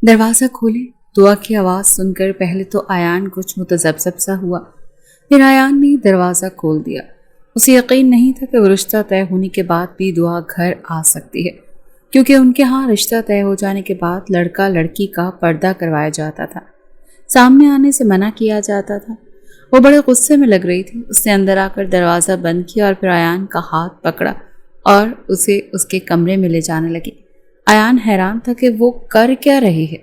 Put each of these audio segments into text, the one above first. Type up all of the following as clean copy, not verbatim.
دروازہ کھولے۔ دعا کی آواز سن کر پہلے تو ایان کچھ متذبذب سا ہوا، پھر ایان نے دروازہ کھول دیا۔ اسے یقین نہیں تھا کہ وہ رشتہ طے ہونے کے بعد بھی دعا گھر آ سکتی ہے، کیونکہ ان کے ہاں رشتہ طے ہو جانے کے بعد لڑکا لڑکی کا پردہ کروایا جاتا تھا، سامنے آنے سے منع کیا جاتا تھا۔ وہ بڑے غصے میں لگ رہی تھی۔ اس نے اندر آ کر دروازہ بند کیا اور پھر ایان کا ہاتھ پکڑا اور اسے اس کے کمرے میں لے جانے لگی۔ ایان حیران تھا کہ وہ کر کیا رہی ہے۔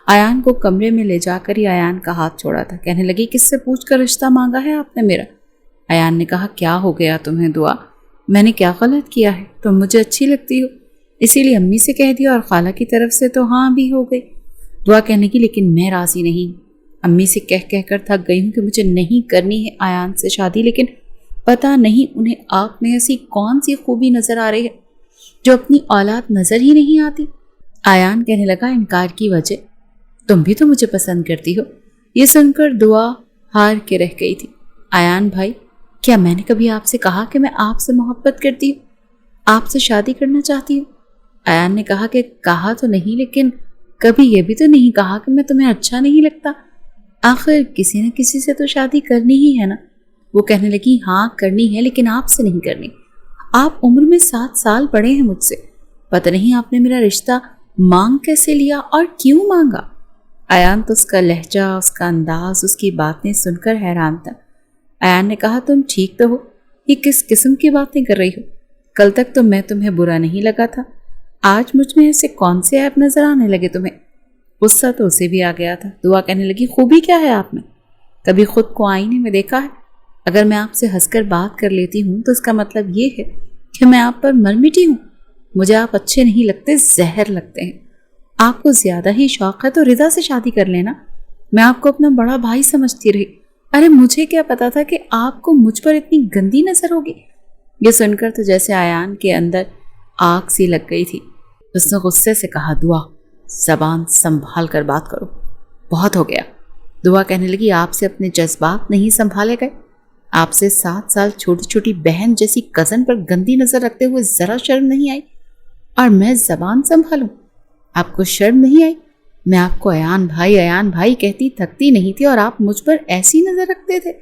ایان کو کمرے میں لے جا کر ہی ایان کا ہاتھ چھوڑا تھا۔ کہنے لگی، کس سے پوچھ کر رشتہ مانگا ہے آپ نے میرا؟ ایان نے کہا، کیا ہو گیا تمہیں دعا؟ میں نے کیا غلط کیا ہے؟ تم مجھے اچھی لگتی ہو، اسی لیے امی سے کہہ دیا اور خالہ کی طرف سے تو ہاں بھی ہو گئی۔ دعا کہنے کی، لیکن میں راضی نہیں۔ امی سے کہہ کر تھک گئی ہوں کہ مجھے نہیں کرنی ہے ایان سے شادی، لیکن پتہ نہیں انہیں آپ میں ایسی کون سی خوبی نظر آ رہی ہے جو اپنی اولاد نظر ہی نہیں آتی۔ ایان کہنے لگا، انکار کی وجہ؟ تم بھی تو مجھے پسند کرتی ہو۔ یہ سن کر دعا ہار کے رہ گئی تھی۔ ایان بھائی، کیا میں نے کبھی آپ سے کہا کہ میں آپ سے محبت کرتی ہوں، آپ سے شادی کرنا چاہتی ہوں؟ ایان نے کہا کہ کہا تو نہیں، لیکن کبھی یہ بھی تو نہیں کہا کہ میں تمہیں اچھا نہیں لگتا۔ آخر کسی نہ کسی سے تو شادی کرنی ہی ہے نا۔ وہ کہنے لگی، ہاں کرنی ہے، لیکن آپ سے نہیں کرنی۔ آپ عمر میں 7 سال بڑے ہیں مجھ سے۔ پتہ نہیں آپ نے میرا رشتہ مانگ کیسے لیا اور کیوں مانگا؟ ایان تو اس کا لہجہ، اس کا انداز، اس کی باتیں سن کر حیران تھا۔ ایان نے کہا، تم ٹھیک تو ہو؟ یہ کس قسم کی باتیں کر رہی ہو؟ کل تک تو میں تمہیں برا نہیں لگا تھا، آج مجھ میں ایسے کون سے عیب نظر آنے لگے تمہیں؟ غصہ تو اسے بھی آ گیا تھا۔ دعا کہنے لگی، خوبی کیا ہے آپ میں؟ کبھی خود کو آئینے میں دیکھا ہے؟ اگر میں آپ سے ہنس کر بات کر لیتی ہوں تو اس کا مطلب یہ ہے کہ میں آپ پر مر مٹی ہوں۔ مجھے آپ اچھے نہیں لگتے، زہر لگتے ہیں۔ آپ کو زیادہ ہی شوق ہے تو رضا سے شادی کر لینا۔ میں آپ کو اپنا بڑا بھائی سمجھتی رہی۔ ارے مجھے کیا پتا تھا کہ آپ کو مجھ پر اتنی گندی نظر ہوگی۔ یہ سن کر تو جیسے ایان کے اندر آگ سی لگ گئی تھی۔ اس نے غصے سے کہا، دعا زبان سنبھال کر بات کرو، بہت ہو گیا۔ دعا کہنے لگی، آپ سے اپنے جذبات نہیں سنبھالے گئے؟ آپ سے 7 سال چھوٹی چھوٹی بہن جیسی کزن پر گندی نظر رکھتے ہوئے ذرا شرم نہیں آئی؟ اور میں زبان سنبھالوں؟ آپ کو شرم نہیں آئی؟ میں آپ کو ایان بھائی کہتی تھکتی نہیں تھی اور آپ مجھ پر ایسی نظر رکھتے تھے۔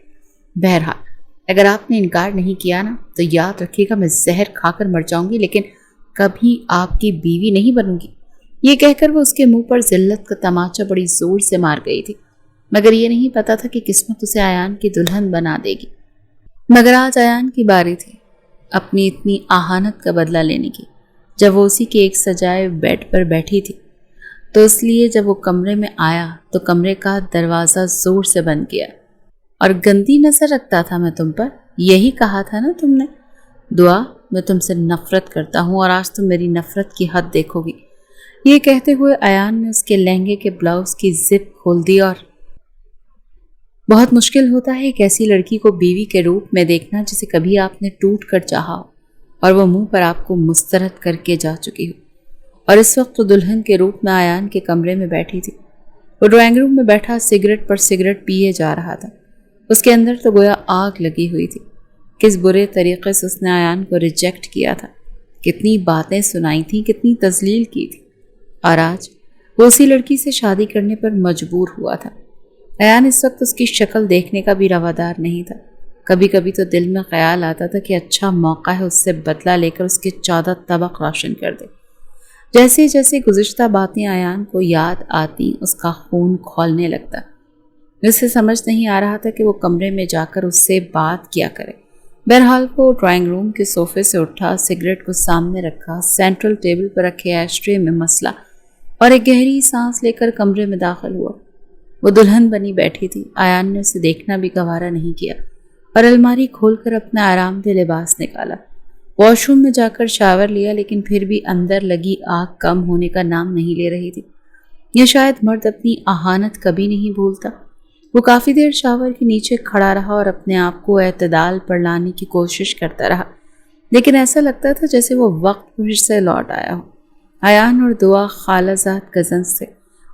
بہرحال اگر آپ نے انکار نہیں کیا نا تو یاد رکھیے گا، میں زہر کھا کر مر جاؤں گی، لیکن کبھی آپ کی بیوی نہیں بنوں گی۔ یہ کہہ کر وہ اس کے منہ پر ذلت کا تماچا بڑی زور سے مار گئی تھی، مگر یہ نہیں پتا تھا کہ قسمت اسے ایان کی دلہن بنا دے گی۔ مگر آج ایان کی باری تھی اپنی اتنی آہانت کا بدلہ لینے کی۔ جب وہ اسی کے ایک سجائے بیڈ پر بیٹھی تھی تو اس لیے جب وہ کمرے میں آیا تو کمرے کا دروازہ زور سے بند کیا۔ اور گندی نظر رکھتا تھا میں تم پر، یہی کہا تھا نا تم نے؟ دعا، میں تم سے نفرت کرتا ہوں اور آج تم میری نفرت کی حد دیکھو گی۔ یہ کہتے ہوئے ایان نے اس کے لہنگے کے بلاؤز کی زپ کھول دی۔ اور بہت مشکل ہوتا ہے ایک ایسی لڑکی کو بیوی کے روپ میں دیکھنا جسے کبھی آپ نے ٹوٹ کر چاہا ہو اور وہ منہ پر آپ کو مسترد کر کے جا چکی ہو۔ اور اس وقت وہ دلہن کے روپ میں ایان کے کمرے میں بیٹھی تھی۔ وہ ڈرائنگ روم میں بیٹھا سگریٹ پر سگریٹ پیے جا رہا تھا۔ اس کے اندر تو گویا آگ لگی ہوئی تھی۔ کس برے طریقے سے اس نے ایان کو ریجیکٹ کیا تھا، کتنی باتیں سنائی تھیں، کتنی تذلیل کی تھی، اور آج وہ اسی لڑکی سے شادی کرنے پر مجبور ہوا تھا۔ ایان اس وقت اس کی شکل دیکھنے کا بھی روادار نہیں تھا۔ کبھی کبھی تو دل میں خیال آتا تھا کہ اچھا موقع ہے اس سے بدلہ لے کر اس کے 14 طبق روشن کر دے۔ جیسے جیسے گزشتہ باتیں ایان کو یاد آتی اس کا خون کھولنے لگتا۔ اسے سمجھ نہیں آ رہا تھا کہ وہ کمرے میں جا کر اس سے بات کیا کرے۔ بہرحال وہ ڈرائنگ روم کے صوفے سے اٹھا، سگریٹ کو سامنے رکھا، سینٹرل ٹیبل پر رکھے ایش ٹرے میں مسلا اور ایک گہری سانس لے کر کمرے میں داخل ہوا۔ وہ دلہن بنی بیٹھی تھی۔ ایان نے اسے دیکھنا بھی گوارا نہیں کیا اور الماری کھول کر اپنا آرام دہ لباس نکالا۔ واش روم میں جا کر شاور لیا، لیکن پھر بھی اندر لگی آگ کم ہونے کا نام نہیں لے رہی تھی۔ یہ شاید مرد اپنی آہانت کبھی نہیں بھولتا۔ وہ کافی دیر شاور کے نیچے کھڑا رہا اور اپنے آپ کو اعتدال پر لانے کی کوشش کرتا رہا، لیکن ایسا لگتا تھا جیسے وہ وقت پھر سے لوٹ آیا ہو۔ ایان اور دعا خالہ زاد کزنس تھے۔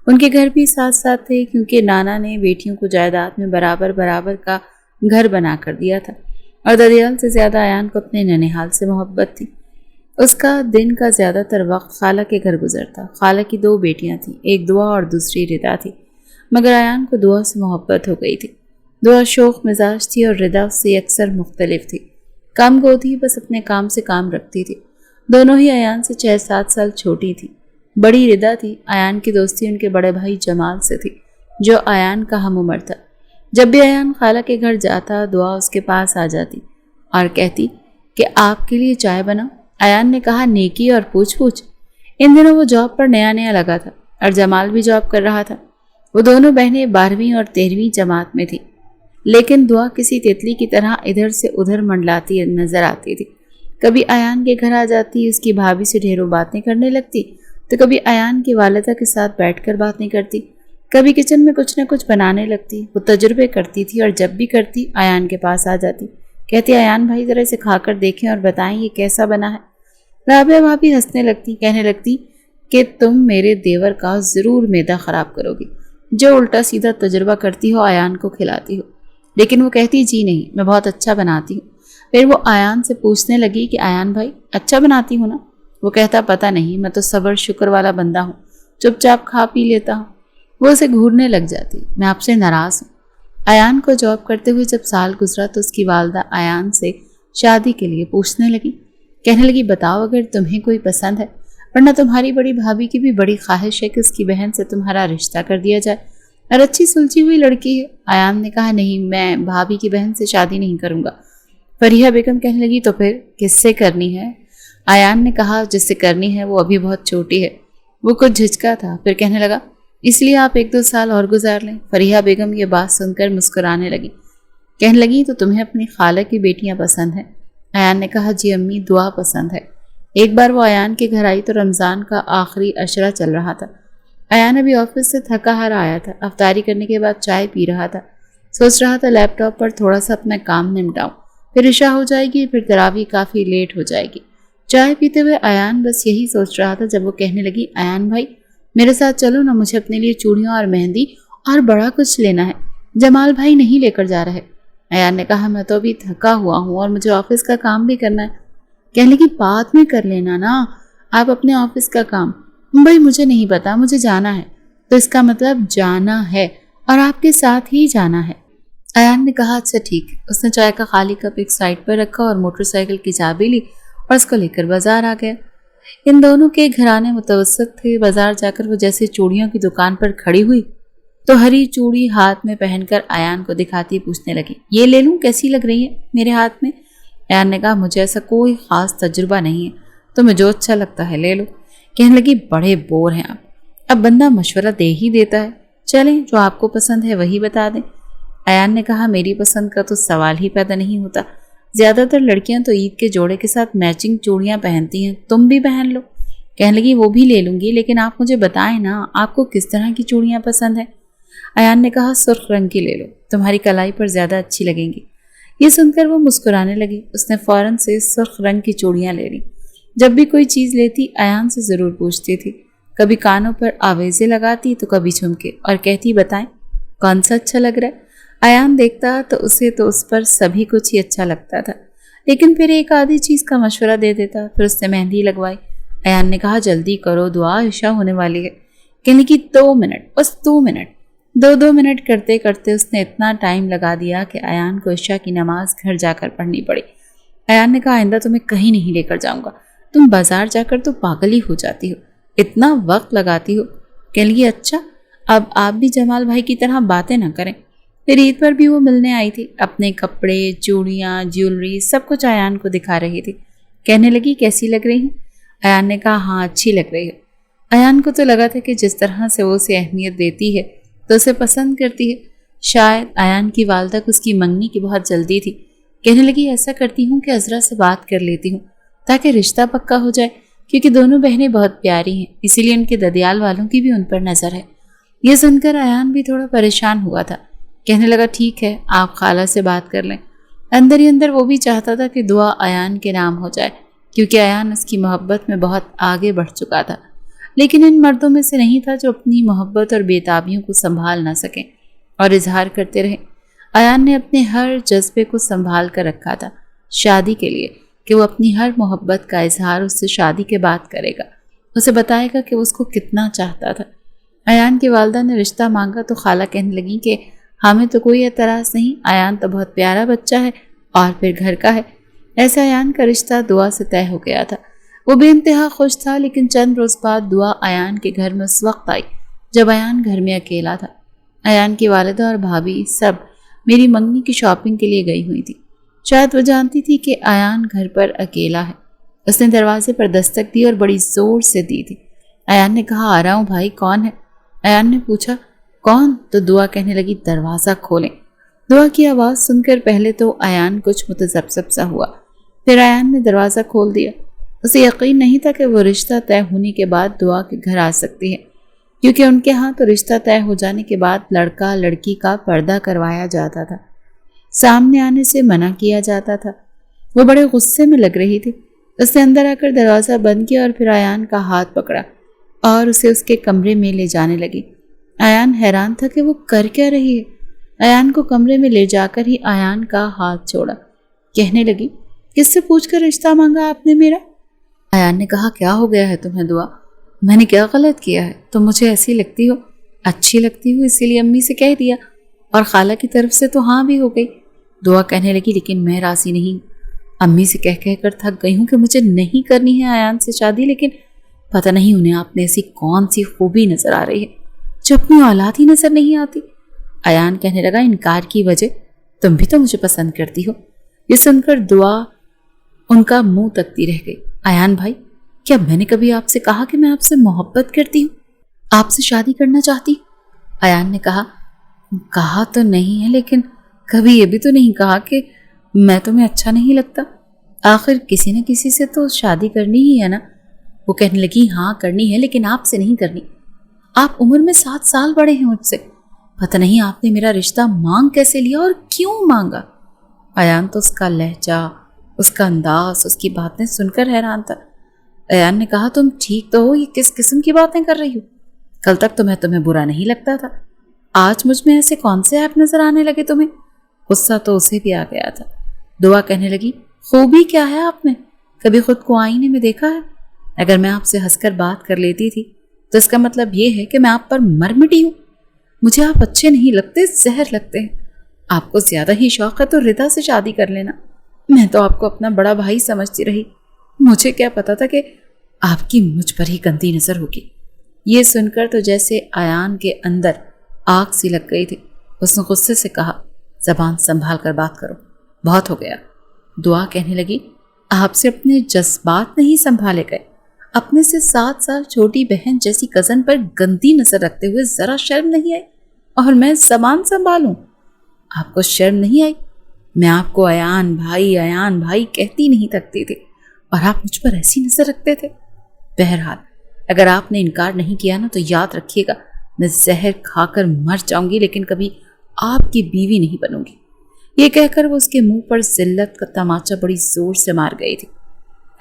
ان کے گھر بھی ساتھ ساتھ تھے، کیونکہ نانا نے بیٹیوں کو جائیداد میں برابر برابر کا گھر بنا کر دیا تھا، اور دادیال سے زیادہ ایان کو اپنے ننیحال سے محبت تھی۔ اس کا دن کا زیادہ تر وقت خالہ کے گھر گزرتا۔ خالہ کی 2 بیٹیاں تھیں، ایک دعا اور دوسری ردا تھی، مگر ایان کو دعا سے محبت ہو گئی تھی۔ دعا شوخ مزاج تھی اور ردا اس سے اکثر مختلف تھی۔ کام گو تھی، بس اپنے کام سے کام رکھتی تھی۔ دونوں ہی ایان سے 6-7 سال چھوٹی تھی۔ بڑی ردا تھی۔ ایان کی دوستی ان کے بڑے بھائی جمال سے تھی، جو ایان کا ہم عمر تھا۔ جب بھی ایان خالہ کے گھر جاتا، دعا اس کے پاس آ جاتی اور کہتی کہ آپ کے لیے چائے بناؤ۔ ایان نے کہا نیکی اور پوچھ پوچھ۔ ان دنوں وہ جاب پر نیا لگا تھا اور جمال بھی جاب کر رہا تھا۔ وہ دونوں بہنیں 12ویں اور 13ویں جماعت میں تھیں، لیکن دعا کسی تیتلی کی طرح ادھر سے ادھر منڈلاتی نظر آتی تھی۔ کبھی ایان کے گھر آ جاتی، اس کی بھابھی سے ڈھیروں باتیں کرنے لگتی، تو کبھی ایان کی والدہ کے ساتھ بیٹھ کر باتیں کرتی، کبھی کچن میں کچھ نہ کچھ بنانے لگتی۔ وہ تجربے کرتی تھی اور جب بھی کرتی ایان کے پاس آ جاتی، کہتی ایان بھائی ذرا اسے کھا کر دیکھیں اور بتائیں یہ کیسا بنا ہے۔ رابعہ بھابھی ہنسنے لگتی، کہنے لگتی کہ تم میرے دیور کا ضرور معدہ خراب کرو گی، جو الٹا سیدھا تجربہ کرتی ہو ایان کو کھلاتی ہو۔ لیکن وہ کہتی جی نہیں، میں بہت اچھا بناتی ہوں۔ پھر وہ ایان سے پوچھنے لگی کہ ایان بھائی اچھا بناتی ہوں نا؟ وہ کہتا پتہ نہیں، میں تو صبر شکر والا بندہ ہوں، چپ چاپ کھا پی لیتا ہوں۔ وہ اسے گھورنے لگ جاتی، میں آپ سے ناراض ہوں۔ ایان کو جاب کرتے ہوئے جب سال گزرا تو اس کی والدہ ایان سے شادی کے لیے پوچھنے لگی، کہنے لگی بتاؤ اگر تمہیں کوئی پسند ہے، ورنہ تمہاری بڑی بھابھی کی بھی بڑی خواہش ہے کہ اس کی بہن سے تمہارا رشتہ کر دیا جائے اور اچھی سلجھی ہوئی لڑکی ہے۔ ایان نے کہا نہیں، میں بھابھی کی بہن سے شادی نہیں کروں گا۔ فریحہ بیگم کہنے لگی تو پھر کس سے کرنی ہے؟ ایان نے کہا جس سے کرنی ہے وہ ابھی بہت چھوٹی ہے۔ وہ کچھ جھجکا تھا، پھر کہنے لگا اس لیے آپ 1-2 سال اور گزار لیں۔ فریحہ بیگم یہ بات سن کر مسکرانے لگی، کہنے لگی تو تمہیں اپنی خالہ کی بیٹیاں پسند ہیں؟ ایان نے کہا جی امی، دعا پسند ہے۔ ایک بار وہ ایان کے گھر آئی تو رمضان کا آخری عشرہ چل رہا تھا۔ ایان ابھی آفس سے تھکا ہارا آیا تھا، افطاری کرنے کے بعد چائے پی رہا تھا، سوچ رہا تھا لیپ ٹاپ پر تھوڑا سا اپنا کام نمٹاؤں، پھر عشاء ہو جائے گی، پھر تراویح کافی لیٹ ہو جائے گی۔ چائے پیتے ہوئے ایان بس یہی سوچ رہا تھا جب وہ کہنے لگی ایان بھائی میرے ساتھ چلو نا، مجھے اپنے لیے چوڑیاں اور مہندی اور بڑا کچھ لینا ہے، جمال بھائی نہیں لے کر جا رہے۔ ایان نے کہا میں تو ابھی تھکا ہوا ہوں اور مجھے آفس کا کام بھی کرنا ہے۔ کہنے لگی بعد میں کر لینا نا، آپ اپنے آفس کا کام۔ بھائی مجھے نہیں پتا، مجھے جانا ہے۔ تو اس کا مطلب جانا ہے اور آپ کے ساتھ ہی جانا ہے۔ ایان نے کہا اچھا ٹھیک ہے۔ اس نے چائے کا خالی کپ ایک سائڈ پر رکھا اور موٹر سائیکل کی چابی لی اور اس کو لے کر بازار آ گیا۔ ان دونوں کے گھرانے متوسط تھے۔ بازار جا کر وہ جیسے چوڑیوں کی دکان پر کھڑی ہوئی تو ہری چوڑی ہاتھ میں پہن کر ایان کو دکھاتی پوچھنے لگی یہ لے لوں، کیسی لگ رہی ہے میرے ہاتھ میں؟ ایان نے کہا مجھے ایسا کوئی خاص تجربہ نہیں ہے، تمہیں جو اچھا لگتا ہے لے لو۔ کہنے لگی بڑے بور ہیں آپ، اب بندہ مشورہ دے ہی دیتا ہے، چلیں جو آپ کو پسند ہے وہی بتا دیں۔ ایان نے کہا میری پسند کا تو سوال ہی پیدا نہیں ہوتا، زیادہ تر لڑکیاں تو عید کے جوڑے کے ساتھ میچنگ چوڑیاں پہنتی ہیں، تم بھی پہن لو۔ کہنے لگی وہ بھی لے لوں گی، لیکن آپ مجھے بتائیں نا آپ کو کس طرح کی چوڑیاں پسند ہیں؟ ایان نے کہا سرخ رنگ کی لے لو، تمہاری کلائی پر زیادہ اچھی لگیں گی۔ یہ سن کر وہ مسکرانے لگی۔ اس نے فوراً سے سرخ رنگ کی چوڑیاں لے لی۔ جب بھی کوئی چیز لیتی ایان سے ضرور پوچھتی تھی، کبھی کانوں پر آویزیں لگاتی تو کبھی جھمکے، اور کہتی بتائیں کون سا اچھا لگ رہا ہے؟ ایان دیکھتا تو اسے تو اس پر سبھی کچھ ہی اچھا لگتا تھا، لیکن پھر ایک آدھی چیز کا مشورہ دے دیتا۔ پھر اس نے مہندی لگوائی۔ ایان نے کہا جلدی کرو، دعا عشاء ہونے والی ہے۔ کہنے کی 2 منٹ، بس 2 منٹ۔ 2 منٹ کرتے کرتے اس نے اتنا ٹائم لگا دیا کہ ایان کو عشاء کی نماز گھر جا کر پڑھنی پڑی۔ ایان نے کہا آئندہ تمہیں کہیں نہیں لے کر جاؤں گا، تم بازار جا کر تو پاگل ہی ہو جاتی ہو، اتنا وقت لگاتی ہو۔ کہنے لگی اچھا، اب آپ بھی جمال بھائی کی طرح باتیں نہ کریں۔ پھر عید پر بھی وہ ملنے آئی تھی، اپنے کپڑے، چوڑیاں، جیولری سب کچھ ایان کو دکھا رہی تھی۔ کہنے لگی کیسی لگ رہی ہوں؟ ایان نے کہا ہاں اچھی لگ رہی ہے۔ ایان کو تو لگا تھا کہ جس طرح سے وہ اسے اہمیت دیتی ہے تو اسے پسند کرتی ہے۔ شاید ایان کی والدہ کو اس کی منگنی کی بہت جلدی تھی۔ کہنے لگی ایسا کرتی ہوں کہ عذرا سے بات کر لیتی ہوں تاکہ رشتہ پکا ہو جائے، کیونکہ دونوں بہنیں بہت پیاری ہیں، اسی لیے ان کے ددیال والوں کی بھی ان پر نظر ہے۔ یہ سن کر ایان بھی تھوڑا پریشان ہوا تھا۔ کہنے لگا ٹھیک ہے، آپ خالہ سے بات کر لیں۔ اندر ہی اندر وہ بھی چاہتا تھا کہ دعا ایان کے نام ہو جائے، کیونکہ ایان اس کی محبت میں بہت آگے بڑھ چکا تھا، لیکن ان مردوں میں سے نہیں تھا جو اپنی محبت اور بےتابیوں کو سنبھال نہ سکیں اور اظہار کرتے رہیں۔ ایان نے اپنے ہر جذبے کو سنبھال کر رکھا تھا۔ شادی کے لیے کہ وہ اپنی ہر محبت کا اظہار اس سے شادی کے بعد کرے گا، اسے بتائے گا کہ وہ اس کو کتنا چاہتا تھا۔ ایان کی والدہ نے رشتہ مانگا تو خالہ کہنے لگی کہ ہمیں تو کوئی اعتراض نہیں، ایان تو بہت پیارا بچہ ہے اور پھر گھر کا ہے۔ ایسے ایان کا رشتہ دعا سے طے ہو گیا تھا۔ وہ بے انتہا خوش تھا، لیکن چند روز بعد دعا ایان کے گھر میں اس وقت آئی جب ایان گھر میں اکیلا تھا۔ ایان کی والدہ اور بھابھی سب میری منگنی کی شاپنگ کے لیے گئی ہوئی تھی۔ شاید وہ جانتی تھی کہ ایان گھر پر اکیلا ہے۔ اس نے دروازے پر دستک دی اور بڑی زور سے دی تھی۔ ایان نے کہا، آ رہا ہوں بھائی، کون ہے؟ ایان نے پوچھا، کون؟ تو دعا کہنے لگی، دروازہ کھولیں۔ دعا کی آواز سن کر پہلے تو ایان کچھ متذبذب سا ہوا، پھر ایان نے دروازہ کھول دیا۔ اسے یقین نہیں تھا کہ وہ رشتہ طے ہونے کے بعد دعا کے گھر آ سکتی ہے، کیونکہ ان کے ہاں تو رشتہ طے ہو جانے کے بعد لڑکا لڑکی کا پردہ کروایا جاتا تھا، سامنے آنے سے منع کیا جاتا تھا۔ وہ بڑے غصے میں لگ رہی تھی۔ اس نے اندر آ کر دروازہ بند کیا اور پھر ایان کا ہاتھ پکڑا اور اسے اس کے کمرے میں لے جانے لگی۔ ایان حیران تھا کہ وہ کر کیا رہی ہے۔ ایان کو کمرے میں لے جا کر ہی ایان کا ہاتھ چھوڑا، کہنے لگی، کس سے پوچھ کر رشتہ مانگا آپ نے میرا؟ ایان نے کہا، کیا ہو گیا ہے تمہیں دعا؟ میں نے کیا غلط کیا ہے؟ تم مجھے ایسی لگتی ہو، اچھی لگتی ہو، اسی لیے امی سے کہہ دیا اور خالہ کی طرف سے تو ہاں بھی ہو گئی۔ دعا کہنے لگی، لیکن میں راضی نہیں، امی سے کہہ کر تھک گئی ہوں کہ مجھے نہیں کرنی ہے ایان سے شادی، لیکن پتہ نہیں انہیں آپ میں ایسی کون سی خوبی نظر آ رہی ہے جو اپنی اولاد ہی نظر نہیں آتی۔ ایان کہنے لگا، انکار کی وجہ؟ تم بھی تو مجھے پسند کرتی ہو۔ یہ سن کر دعا ان کا منہ تکتی رہ گئی۔ ایان بھائی، کیا میں نے کبھی آپ سے کہا کہ میں آپ سے محبت کرتی ہوں، آپ سے شادی کرنا چاہتی ہوں؟ ایان نے کہا تو نہیں ہے، لیکن کبھی یہ بھی تو نہیں کہا کہ میں تمہیں اچھا نہیں لگتا۔ آخر کسی نہ کسی سے تو شادی کرنی ہی ہے نا۔ وہ کہنے لگی، ہاں کرنی ہے، لیکن آپ سے نہیں کرنی۔ آپ عمر میں 7 سال بڑے ہیں مجھ سے، پتہ نہیں آپ نے میرا رشتہ مانگ کیسے لیا اور کیوں مانگا؟ ایان تو اس کا لہجہ، اس کا انداز، اس کی باتیں سن کر حیران تھا۔ ایان نے کہا، تم ٹھیک تو ہو؟ یہ کس قسم کی باتیں کر رہی ہو؟ کل تک تو میں تمہیں برا نہیں لگتا تھا، آج مجھ میں ایسے کون سے عیب نظر آنے لگے تمہیں؟ غصہ تو اسے بھی آ گیا تھا۔ دعا کہنے لگی، خوبی کیا ہے آپ میں؟ کبھی خود کو آئینے میں دیکھا ہے؟ اگر میں آپ سے ہنس کر بات کر لیتی تھی تو اس کا مطلب یہ ہے کہ میں آپ پر مر مٹی ہوں۔ مجھے آپ اچھے نہیں لگتے، زہر لگتے ہیں۔ آپ کو زیادہ ہی شوق ہے تو ردا سے شادی کر لینا۔ میں تو آپ کو اپنا بڑا بھائی سمجھتی رہی، مجھے کیا پتا تھا کہ آپ کی مجھ پر ہی گندی نظر ہوگی۔ یہ سن کر تو جیسے ایان کے اندر آگ سی لگ گئی تھی۔ اس نے غصے سے کہا، زبان سنبھال کر بات کرو، بہت ہو گیا۔ دعا کہنے لگی، آپ سے اپنے جذبات نہیں سنبھالے گئے؟ اپنے سے 7 سال چھوٹی بہن جیسی کزن پر گندی نظر رکھتے ہوئے ذرا شرم نہیں آئی؟ اور میں زبان سنبھالوں؟ آپ کو شرم نہیں آئی؟ میں آپ کو ایان بھائی کہتی نہیں تھکتی تھی اور آپ مجھ پر ایسی نظر رکھتے تھے۔ بہرحال اگر آپ نے انکار نہیں کیا نا تو یاد رکھیے گا، میں زہر کھا کر مر جاؤں گی، لیکن کبھی آپ کی بیوی نہیں بنوں گی۔ یہ کہہ کر وہ اس کے منہ پر ذلت کا تماچا بڑی زور سے مار گئی تھی۔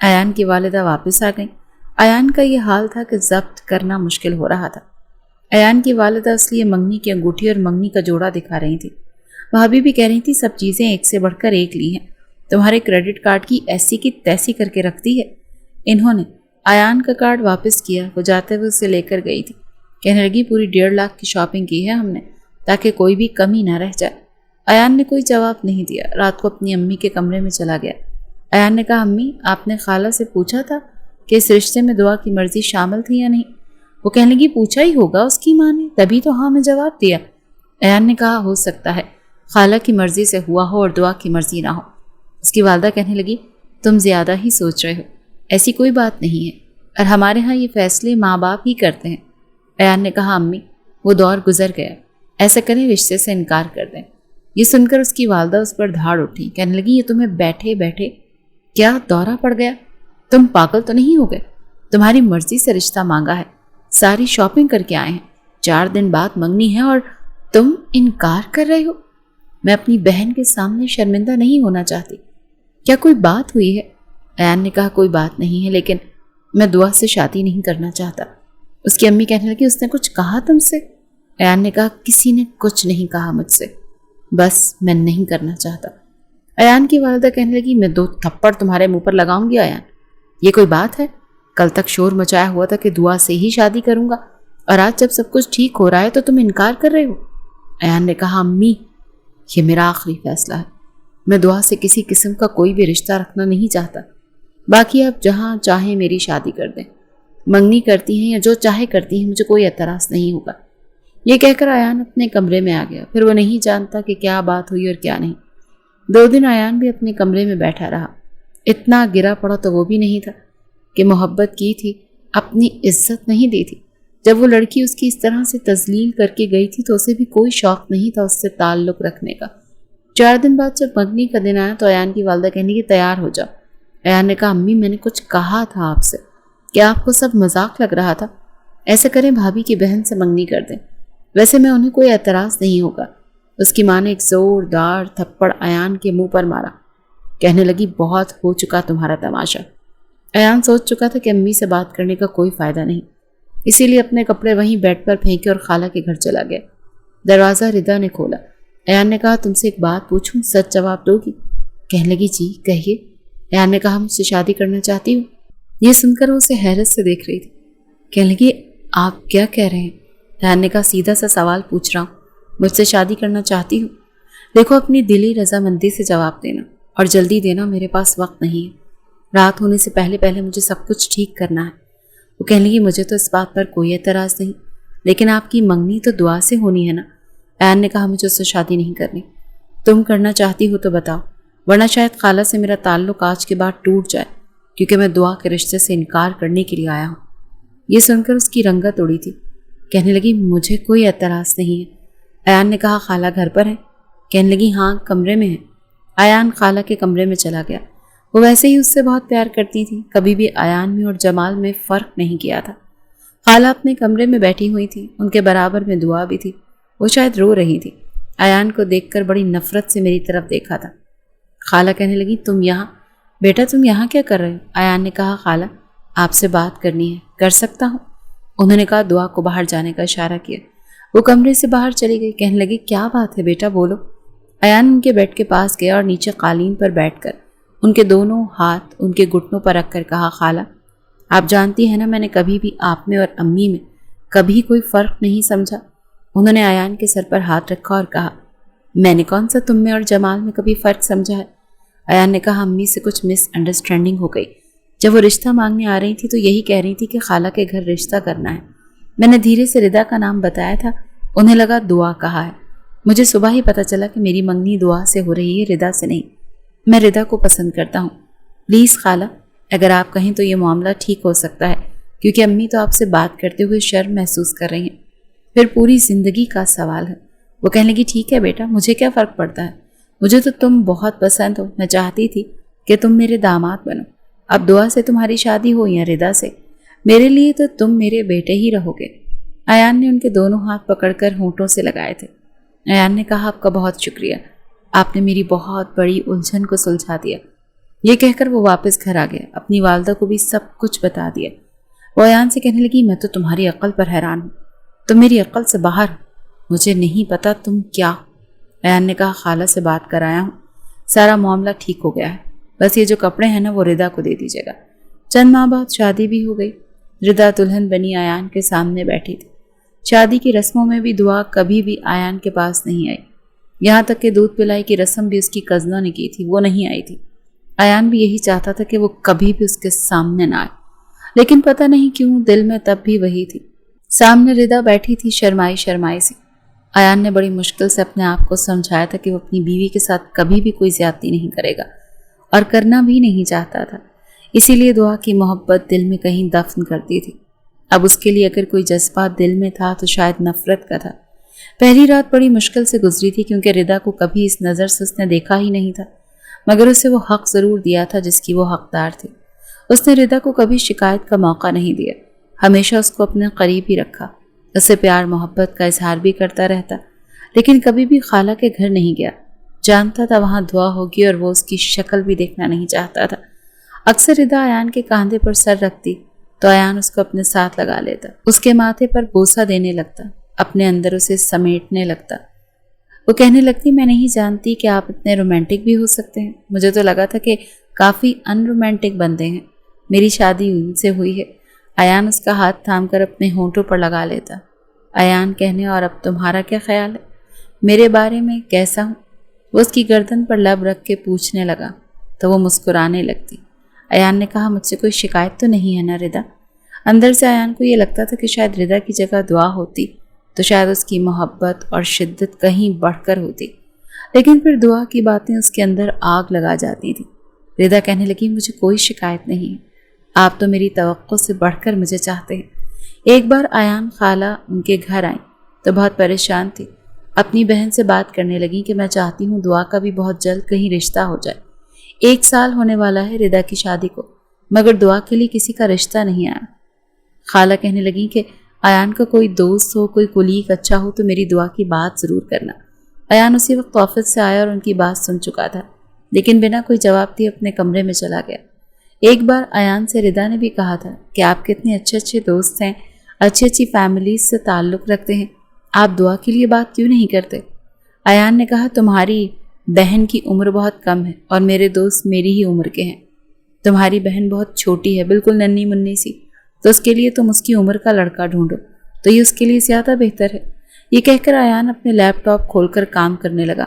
ایان کی والدہ واپس آ گئیں۔ ایان کا یہ حال تھا کہ ضبط کرنا مشکل ہو رہا تھا۔ ایان کی والدہ اس لیے منگنی کی انگوٹھی اور منگنی کا جوڑا دکھا رہی تھی۔ بھابھی بھی کہہ رہی تھی، سب چیزیں ایک سے بڑھ کر ایک لی ہیں، تمہارے کریڈٹ کارڈ کی ایسی کی تیسی کر کے رکھتی ہے۔ انہوں نے ایان کا کارڈ واپس کیا، وہ جاتے ہوئے اسے لے کر گئی تھی۔ کہنے لگی، پوری 1.5 لاکھ کی شاپنگ کی ہے ہم نے، تاکہ کوئی بھی کمی نہ رہ جائے۔ ایان نے کوئی جواب نہیں دیا، رات کو اپنی امی کے کمرے میں چلا گیا۔ ایان نے کہا، امی آپ نے خالہ سے پوچھا تھا کہ اس رشتے میں دعا کی مرضی شامل تھی یا نہیں؟ وہ کہنے لگی، پوچھا ہی ہوگا اس کی ماں نے، تبھی تو ہاں میں جواب دیا۔ ایان نے کہا، ہو سکتا ہے خالہ کی مرضی سے ہوا ہو اور دعا کی مرضی نہ ہو۔ اس کی والدہ کہنے لگی، تم زیادہ ہی سوچ رہے ہو، ایسی کوئی بات نہیں ہے، اور ہمارے ہاں یہ فیصلے ماں باپ ہی کرتے ہیں۔ ایان نے کہا، امی وہ دور گزر گیا، ایسا کریں رشتے سے انکار کر دیں۔ یہ سن کر اس کی والدہ اس پر دھاڑ اٹھی، کہنے لگی، یہ تمہیں بیٹھے بیٹھے کیا دورہ پڑ گیا؟ تم پاگل تو نہیں ہو گئے؟ تمہاری مرضی سے رشتہ مانگا ہے، ساری شاپنگ کر کے آئے ہیں، 4 دن بعد منگنی ہے اور تم انکار کر رہے ہو؟ میں اپنی بہن کے سامنے شرمندہ نہیں ہونا چاہتی، کیا کوئی بات ہوئی ہے؟ ایان نے کہا، کوئی بات نہیں ہے، لیکن میں دعا سے شادی نہیں کرنا چاہتا۔ اس کی امی کہنے لگی، اس نے کچھ کہا تم سے؟ ایان نے کہا، کسی نے کچھ نہیں کہا مجھ سے، بس میں نہیں کرنا چاہتا۔ ایان کی والدہ کہنے لگی میں 2 تھپڑ تمہارے منہ پر لگاؤں گی ایان، یہ کوئی بات ہے؟ کل تک شور مچایا ہوا تھا کہ دعا سے ہی شادی کروں گا، اور آج جب سب کچھ ٹھیک ہو رہا ہے تو تم انکار کر رہے ہو؟ ایان نے کہا امی یہ میرا آخری فیصلہ ہے، میں دعا سے کسی قسم کا کوئی بھی رشتہ رکھنا نہیں چاہتا، باقی آپ جہاں چاہیں میری شادی کر دیں، منگنی کرتی ہیں یا جو چاہے کرتی ہیں، مجھے کوئی اعتراض نہیں ہوگا۔ یہ کہہ کر ایان اپنے کمرے میں آ گیا۔ پھر وہ نہیں جانتا کہ کیا بات ہوئی اور کیا نہیں۔ 2 دن ایان بھی اپنے کمرے میں بیٹھا رہا، اتنا گرا پڑا تو وہ بھی نہیں تھا کہ محبت کی تھی، اپنی عزت نہیں دی تھی۔ جب وہ لڑکی اس کی اس طرح سے تذلیل کر کے گئی تھی تو اسے بھی کوئی شوق نہیں تھا اس سے تعلق رکھنے کا۔ 4 دن بعد جب منگنی کا دن آیا تو ایان کی والدہ کہنے کی تیار ہو جاؤ۔ ایان نے کہا امی میں نے کچھ کہا تھا آپ سے، کیا آپ کو سب مذاق لگ رہا تھا؟ ایسے کریں بھابھی کی بہن سے منگنی کر دیں، ویسے میں انہیں کوئی اعتراض نہیں ہوگا۔ اس کی ماں نے ایک زوردار تھپڑ ایان کے منہ پر مارا، کہنے لگی بہت ہو چکا تمہارا تماشا۔ ایان سوچ چکا تھا کہ امی سے بات کرنے کا کوئی فائدہ نہیں، اسی لیے اپنے کپڑے وہیں بیڈ پر پھینکے اور خالہ کے گھر چلا گیا۔ دروازہ ردا نے کھولا۔ ایان نے کہا تم سے ایک بات پوچھوں، سچ جواب دو گی؟ کہنے لگی جی کہیے۔ ایان نے کہا مجھ سے شادی کرنا چاہتی ہوں۔ یہ سن کر وہ اسے حیرت سے دیکھ رہی تھی۔ کہنے لگی آپ کیا کہہ رہے ہیں؟ ایان نے کہا سیدھا سا سوال پوچھ رہا ہوں، مجھ سے شادی کرنا چاہتی ہوں؟ دیکھو اپنی دلی رضامندی سے جواب دینا، اور جلدی دینا، میرے پاس وقت نہیں ہے، رات ہونے سے پہلے پہلے مجھے سب کچھ ٹھیک کرنا ہے۔ وہ کہنے لگی مجھے تو اس بات پر کوئی اعتراض نہیں، لیکن آپ کی منگنی تو دعا سے ہونی ہے نا۔ ایان نے کہا مجھے اس سے شادی نہیں کرنی، تم کرنا چاہتی ہو تو بتاؤ، ورنہ شاید خالہ سے میرا تعلق آج کے بعد ٹوٹ جائے، کیونکہ میں دعا کے رشتے سے انکار کرنے کے لیے آیا ہوں۔ یہ سن کر اس کی رنگت اڑی تھی۔ کہنے لگی مجھے کوئی اعتراض نہیں ہے۔ ایان نے کہا خالہ گھر پر ہے؟ کہنے لگی ہاں کمرے میں ہے۔ ایان خالہ کے کمرے میں چلا گیا۔ وہ ویسے ہی اس سے بہت پیار کرتی تھی، کبھی بھی ایان میں اور جمال میں فرق نہیں کیا تھا۔ خالہ اپنے کمرے میں بیٹھی ہوئی تھی، ان کے برابر میں دعا بھی تھی، وہ شاید رو رہی تھی۔ ایان کو دیکھ کر بڑی نفرت سے میری طرف دیکھا تھا۔ خالہ کہنے لگی تم یہاں؟ بیٹا تم یہاں کیا کر رہے ہو؟ ایان نے کہا خالہ آپ سے بات کرنی ہے، کر سکتا ہوں؟ انہوں نے کہا دعا کو باہر جانے کا اشارہ کیا۔ وہ کمرے سے باہر چلی گئی۔ کہنے لگی کیا بات ہے بیٹا بولو۔ ایان ان کے بیڈ کے پاس گیا اور نیچے قالین پر بیٹھ کر ان کے دونوں ہاتھ ان کے گھٹنوں پر رکھ کر کہا خالہ آپ جانتی ہیں نا میں نے کبھی بھی آپ میں اور امی میں کبھی کوئی فرق نہیں سمجھا۔ انہوں نے ایان کے سر پر ہاتھ رکھا اور کہا میں نے کون سا تم میں اور جمال میں کبھی فرق سمجھا ہے؟ ایان نے کہا امی سے کچھ مس انڈرسٹینڈنگ ہو گئی، جب وہ رشتہ مانگنے آ رہی تھی تو یہی کہہ رہی تھی کہ خالہ کے گھر رشتہ کرنا ہے، میں نے دھیرے سے ردا کا نام بتایا تھا، انہیں لگا دعا کہا ہے، مجھے صبح ہی پتہ چلا کہ میری منگنی دعا سے ہو رہی ہے ردا سے نہیں، میں ردا کو پسند کرتا ہوں، پلیز خالہ اگر آپ کہیں تو یہ معاملہ ٹھیک ہو سکتا ہے، کیونکہ امی تو آپ سے بات کرتے ہوئے شرم محسوس کر رہی ہیں، پھر پوری زندگی کا سوال ہے۔ وہ کہنے لگی ٹھیک ہے بیٹا مجھے کیا فرق پڑتا ہے، مجھے تو تم بہت پسند ہو، میں چاہتی تھی کہ تم میرے داماد بنو، اب دعا سے تمہاری شادی ہو یا ردا سے، میرے لیے تو تم میرے بیٹے ہی رہو گے۔ ایان نے ان کے دونوں ہاتھ پکڑ کر ہونٹوں سے لگائے تھے۔ ایان نے کہا آپ کا بہت شکریہ، آپ نے میری بہت بڑی الجھن کو سلجھا دیا۔ یہ کہہ کر وہ واپس گھر آ گیا، اپنی والدہ کو بھی سب کچھ بتا دیا۔ وہ ایان سے کہنے لگی میں تو تمہاری عقل پر حیران ہوں، تم میری عقل سے باہر ہو، مجھے نہیں پتا تم کیا۔ ایان نے کہا خالہ سے بات کر آیا ہوں، سارا معاملہ ٹھیک ہو گیا ہے، بس یہ جو کپڑے ہیں نا وہ ردا کو دے دیجیے گا۔ چند ماہ بعد شادی بھی ہو گئی۔ ردا دلہن بنی ایان کے سامنے بیٹھی تھی۔ شادی کی رسموں میں بھی دعا کبھی بھی ایان کے پاس نہیں آئی، یہاں تک کہ دودھ پلائی کی رسم بھی اس کی کزنوں نے کی تھی، وہ نہیں آئی تھی۔ ایان بھی یہی چاہتا تھا کہ وہ کبھی بھی اس کے سامنے نہ آئے، لیکن پتہ نہیں کیوں دل میں تب بھی وہی تھی۔ سامنے ردا بیٹھی تھی شرمائی شرمائی سے۔ ایان نے بڑی مشکل سے اپنے آپ کو سمجھایا تھا کہ وہ اپنی بیوی کے ساتھ کبھی بھی کوئی زیادتی نہیں کرے گا اور کرنا بھی نہیں چاہتا تھا، اسی لیے دعا کی محبت دل میں کہیں دفن کرتی تھی۔ اب اس کے لیے اگر کوئی جذبات دل میں تھا تو شاید نفرت کا تھا۔ پہلی رات بڑی مشکل سے گزری تھی کیونکہ ردا کو کبھی اس نظر سے اس نے دیکھا ہی نہیں تھا، مگر اسے وہ حق ضرور دیا تھا جس کی وہ حقدار تھی۔ اس نے ردا کو کبھی شکایت کا موقع نہیں دیا، ہمیشہ اس کو اپنے قریب ہی رکھا، اسے پیار محبت کا اظہار بھی کرتا رہتا، لیکن کبھی بھی خالہ کے گھر نہیں گیا، جانتا تھا وہاں دعا ہوگی اور وہ اس کی شکل بھی دیکھنا نہیں چاہتا تھا۔ اکثر ردا ایان کے کاندھے پر سر رکھتی تو ایان اس کو اپنے ساتھ لگا لیتا، اس کے ماتھے پر بوسہ دینے لگتا، اپنے اندر اسے سمیٹنے لگتا۔ وہ کہنے لگتی میں نہیں جانتی کہ آپ اتنے رومانٹک بھی ہو سکتے ہیں، مجھے تو لگا تھا کہ کافی ان رومانٹک بندے ہیں، میری شادی ان سے ہوئی ہے۔ ایان اس کا ہاتھ تھام کر اپنے ہونٹوں پر لگا لیتا۔ ایان کہنے اور اب تمہارا کیا خیال ہے میرے بارے میں، کیسا ہوں؟ وہ اس کی گردن پر لب رکھ کے پوچھنے لگا تو وہ مسکرانے لگتی۔ ایان نے کہا مجھ سے کوئی شکایت تو نہیں ہے نا ردا؟ اندر سے ایان کو یہ لگتا تھا کہ شاید ردا کی جگہ دعا ہوتی تو شاید اس کی محبت اور شدت کہیں بڑھ کر ہوتی، لیکن پھر دعا کی باتیں اس کے اندر آگ لگا جاتی تھی۔ ردا کہنے لگی مجھے کوئی شکایت نہیں ہے، آپ تو میری توقع سے بڑھ کر مجھے چاہتے ہیں۔ ایک بار ایان خالہ ان کے گھر آئیں تو بہت پریشان تھی، اپنی بہن سے بات کرنے لگی کہ میں چاہتی ہوں دعا کا بھی بہت جلد کہیں رشتہ ہو جائے، 1 سال ہونے والا ہے ردا کی شادی کو، مگر دعا کے لیے کسی کا رشتہ نہیں آیا۔ خالہ کہنے لگی کہ ایان کا کوئی دوست ہو، کوئی کولیگ اچھا ہو تو میری دعا کی بات ضرور کرنا۔ ایان اسی وقت آفس سے آیا اور ان کی بات سن چکا تھا، لیکن بنا کوئی جواب دیے اپنے کمرے میں چلا گیا۔ ایک بار ایان سے ردا نے بھی کہا تھا کہ آپ کتنے اچھے اچھے دوست ہیں، اچھی اچھی فیملیز سے تعلق رکھتے ہیں، آپ دعا کے لیے بات کیوں نہیں کرتے؟ ایان نے کہا تمہاری بہن کی عمر بہت کم ہے اور میرے دوست میری ہی عمر کے ہیں، تمہاری بہن بہت چھوٹی ہے، بالکل ننھی منی سی، تو اس کے لیے تم اس کی عمر کا لڑکا ڈھونڈو تو یہ اس کے لیے زیادہ بہتر ہے۔ یہ کہہ کر ایان اپنے لیپ ٹاپ کھول کر کام کرنے لگا۔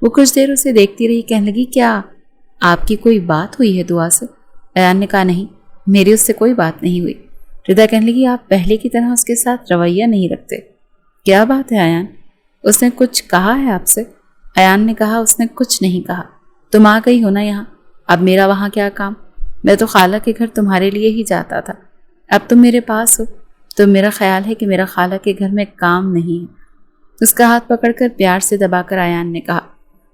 وہ کچھ دیر اسے دیکھتی رہی، کہنے لگی کیا آپ کی کوئی بات ہوئی ہے دعا سے؟ ایان نے کہا نہیں، میری اس سے کوئی بات نہیں ہوئی۔ ردا کہنے لگی آپ پہلے کی طرح اس کے ساتھ رویہ نہیں رکھتے، کیا بات ہے ایان؟ اس نے کچھ کہا ہے آپ سے؟ ایان نے کہا اس نے کچھ نہیں کہا، تم آ گئی ہو نا یہاں، اب میرا وہاں کیا کام؟ میں تو خالہ کے گھر تمہارے لیے ہی جاتا تھا، اب تم میرے پاس ہو تو میرا خیال ہے کہ میرا خالہ کے گھر میں کام نہیں ہے۔ اس کا ہاتھ پکڑ کر پیار سے دبا کر ایان نے کہا۔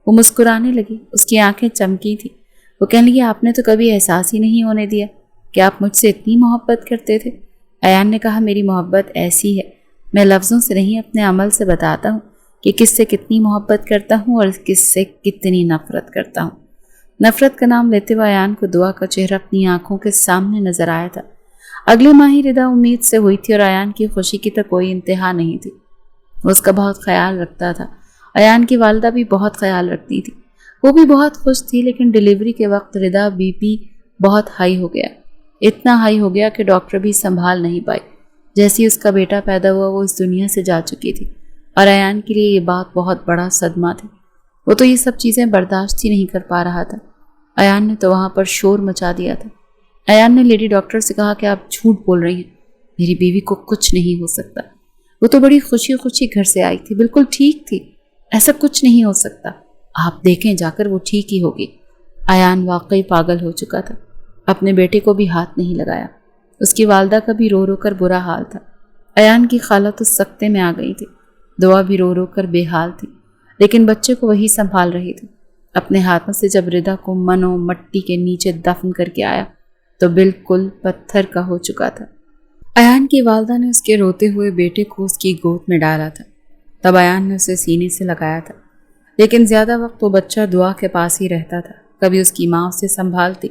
وہ مسکرانے لگی، اس کی آنکھیں چمکی تھی۔ وہ کہنے لگی آپ نے تو کبھی احساس ہی نہیں ہونے دیا کہ آپ مجھ سے اتنی محبت کرتے تھے۔ ایان نے کہا میری محبت ایسی ہے، میں لفظوں سے نہیں اپنے عمل سے بتاتا ہوں کہ کس سے کتنی محبت کرتا ہوں اور کس سے کتنی نفرت کرتا ہوں۔ نفرت کا نام لیتے ہوئے ایان کو دعا کا چہرہ اپنی آنکھوں کے سامنے نظر آیا تھا۔ اگلے ماہ ہی ردا امید سے ہوئی تھی اور ایان کی خوشی کی تو کوئی انتہا نہیں تھی۔ وہ اس کا بہت خیال رکھتا تھا۔ ایان کی والدہ بھی بہت خیال رکھتی تھی، وہ بھی بہت خوش تھی، لیکن ڈیلیوری کے وقت ردا بی پی بہت ہائی ہو گیا، اتنا ہائی ہو گیا کہ ڈاکٹر بھی سنبھال نہیں پائے۔ جیسی اس کا بیٹا پیدا ہوا وہ اس دنیا سے جا چکی تھی اور ایان کے لیے یہ بات بہت بڑا صدمہ تھی۔ وہ تو یہ سب چیزیں برداشت ہی نہیں کر پا رہا تھا۔ ایان نے تو وہاں پر شور مچا دیا تھا۔ ایان نے لیڈی ڈاکٹر سے کہا کہ آپ جھوٹ بول رہی ہیں، میری بیوی کو کچھ نہیں ہو سکتا، وہ تو بڑی خوشی خوشی گھر سے آئی تھی، بالکل ٹھیک تھی، ایسا کچھ نہیں ہو سکتا، آپ دیکھیں جا کر وہ ٹھیک ہی ہوگی۔ ایان واقعی پاگل ہو چکا تھا، اپنے بیٹے کو بھی ہاتھ نہیں لگایا۔ اس کی والدہ کا بھی رو رو کر برا حال تھا۔ ایان کی خالہ تو سکتے میں آ گئی تھی، دعا بھی رو رو کر بے حال تھی، لیکن بچے کو وہی سنبھال رہی تھی۔ اپنے ہاتھوں سے جب ردا کو منو مٹی کے نیچے دفن کر کے آیا تو بالکل پتھر کا ہو چکا تھا۔ ایان کی والدہ نے اس کے روتے ہوئے بیٹے کو اس کی گود میں ڈالا تھا، تب ایان نے اسے سینے سے لگایا تھا، لیکن زیادہ وقت وہ بچہ دعا کے پاس ہی رہتا تھا۔ کبھی اس کی ماں اسے سنبھالتی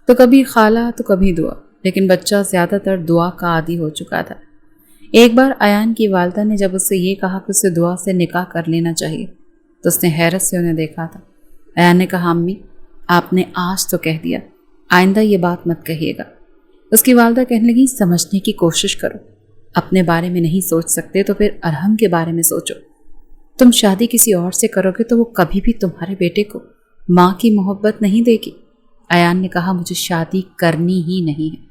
تو کبھی خالہ تو کبھی دعا، لیکن بچہ زیادہ تر دعا کا عادی ہو چکا تھا۔ ایک بار ایان کی والدہ نے جب اسے یہ کہا کہ اسے دعا سے نکاح کر لینا چاہیے تو اس نے حیرت سے انہیں دیکھا تھا۔ ایان نے کہا امی آپ نے آج تو کہہ دیا، آئندہ یہ بات مت کہیے گا۔ اس کی والدہ کہنے لگی سمجھنے کی کوشش کرو، اپنے بارے میں نہیں سوچ سکتے تو پھر ارحم کے بارے میں سوچو، تم شادی کسی اور سے کرو گے تو وہ کبھی بھی تمہارے بیٹے کو ماں کی محبت نہیں دے گی۔ ایان نے کہا مجھے شادی کرنی ہی نہیں ہے،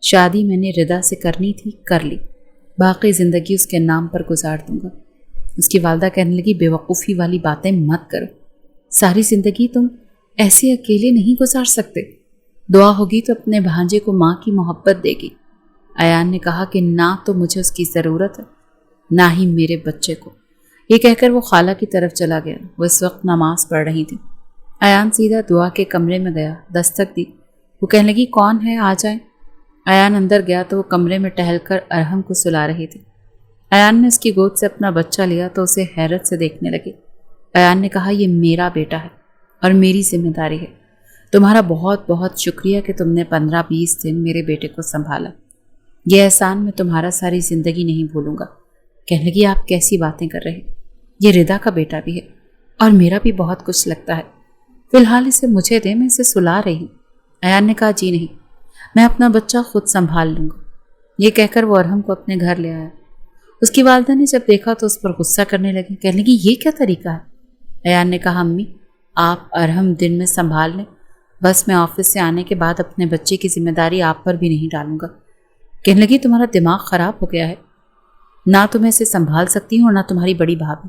شادی میں نے ردا سے کرنی تھی، کر لی، باقی زندگی اس کے نام پر گزار دوں گا۔ اس کی والدہ کہنے لگی بے وقوفی والی باتیں مت کرو، ساری زندگی تم ایسے اکیلے نہیں گزار سکتے، دعا ہوگی تو اپنے بھانجے کو ماں کی محبت دے گی۔ ایان نے کہا کہ نہ تو مجھے اس کی ضرورت ہے نہ ہی میرے بچے کو۔ یہ کہہ کر وہ خالہ کی طرف چلا گیا، وہ اس وقت نماز پڑھ رہی تھی۔ ایان سیدھا دعا کے کمرے میں گیا، دستک دی، وہ کہنے لگی کون ہے آ جائیں۔ ایان اندر گیا تو وہ کمرے میں ٹہل کر ارحم کو سلا رہی تھی۔ ایان نے اس کی گود سے اپنا بچہ لیا تو اسے حیرت سے دیکھنے لگی۔ ایان نے کہا یہ میرا بیٹا ہے اور میری ذمہ داری ہے، تمہارا بہت بہت شکریہ کہ تم نے 15-20 دن میرے بیٹے کو سنبھالا، یہ احسان میں تمہارا ساری زندگی نہیں بھولوں گا۔ کہنے لگی آپ کیسی باتیں کر رہے، یہ ردا کا بیٹا بھی ہے اور میرا بھی بہت کچھ لگتا ہے، فی الحال اسے مجھے دے، میں اسے سلا رہی ہوں۔ ایان نے کہا جی نہیں، میں اپنا بچہ خود سنبھال لوں گا۔ یہ کہہ کر وہ ارحم کو اپنے گھر لے آیا۔ اس کی والدہ نے جب دیکھا تو اس پر غصہ کرنے لگی، کہنے لگی یہ کیا طریقہ ہے؟ ایان نے کہا امی آپ ارحم دن میں سنبھال لیں، بس میں آفس سے آنے کے بعد اپنے بچے کی ذمہ داری آپ پر بھی نہیں ڈالوں گا۔ کہنے لگی تمہارا دماغ خراب ہو گیا ہے، نہ تو میں اسے سنبھال سکتی ہوں اور نہ تمہاری بڑی بھابھی،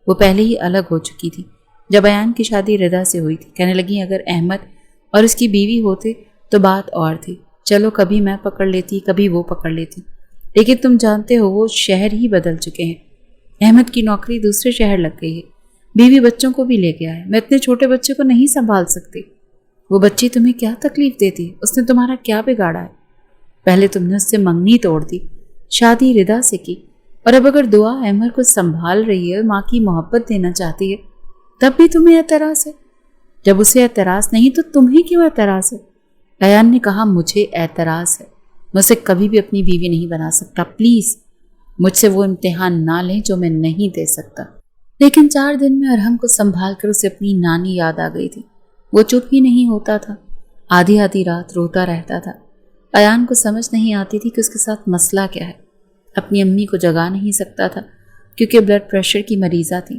وہ پہلے ہی الگ ہو چکی تھی جب ایان کی شادی ردا سے ہوئی تھی۔ کہنے لگی اگر احمد اور اس کی بیوی ہوتے تو بات اور تھی، چلو کبھی میں پکڑ لیتی کبھی وہ پکڑ لیتی، لیکن تم جانتے ہو وہ شہر ہی بدل چکے ہیں، احمد کی نوکری دوسرے شہر لگ گئی ہے، بیوی بچوں کو بھی لے گیا ہے، میں اتنے چھوٹے بچے کو نہیں سنبھال سکتی۔ وہ بچی تمہیں کیا تکلیف دیتی، اس نے تمہارا کیا بگاڑا ہے؟ پہلے تم نے اس سے منگنی توڑ دی، شادی ردا سے کی، اور اب اگر دعا احمد کو سنبھال رہی ہے اور ماں کی محبت دینا چاہتی ہے تب بھی تمہیں اعتراض ہے؟ جب اسے اعتراض نہیں تو تمہیں کیوں اعتراض ہے؟ ایان نے کہا مجھے اعتراض ہے، میں اسے کبھی بھی اپنی بیوی نہیں بنا سکتا، پلیز مجھ سے وہ امتحان نہ لیں جو میں نہیں دے سکتا۔ لیکن 4 دن میں ارحم کو سنبھال کر اسے اپنی نانی یاد آ گئی تھی۔ وہ چپ ہی نہیں ہوتا تھا، آدھی آدھی رات روتا رہتا تھا۔ ایان کو سمجھ نہیں آتی تھی کہ اس کے ساتھ مسئلہ کیا ہے۔ اپنی امی کو جگا نہیں سکتا تھا کیونکہ بلڈ پریشر کی مریضہ تھی۔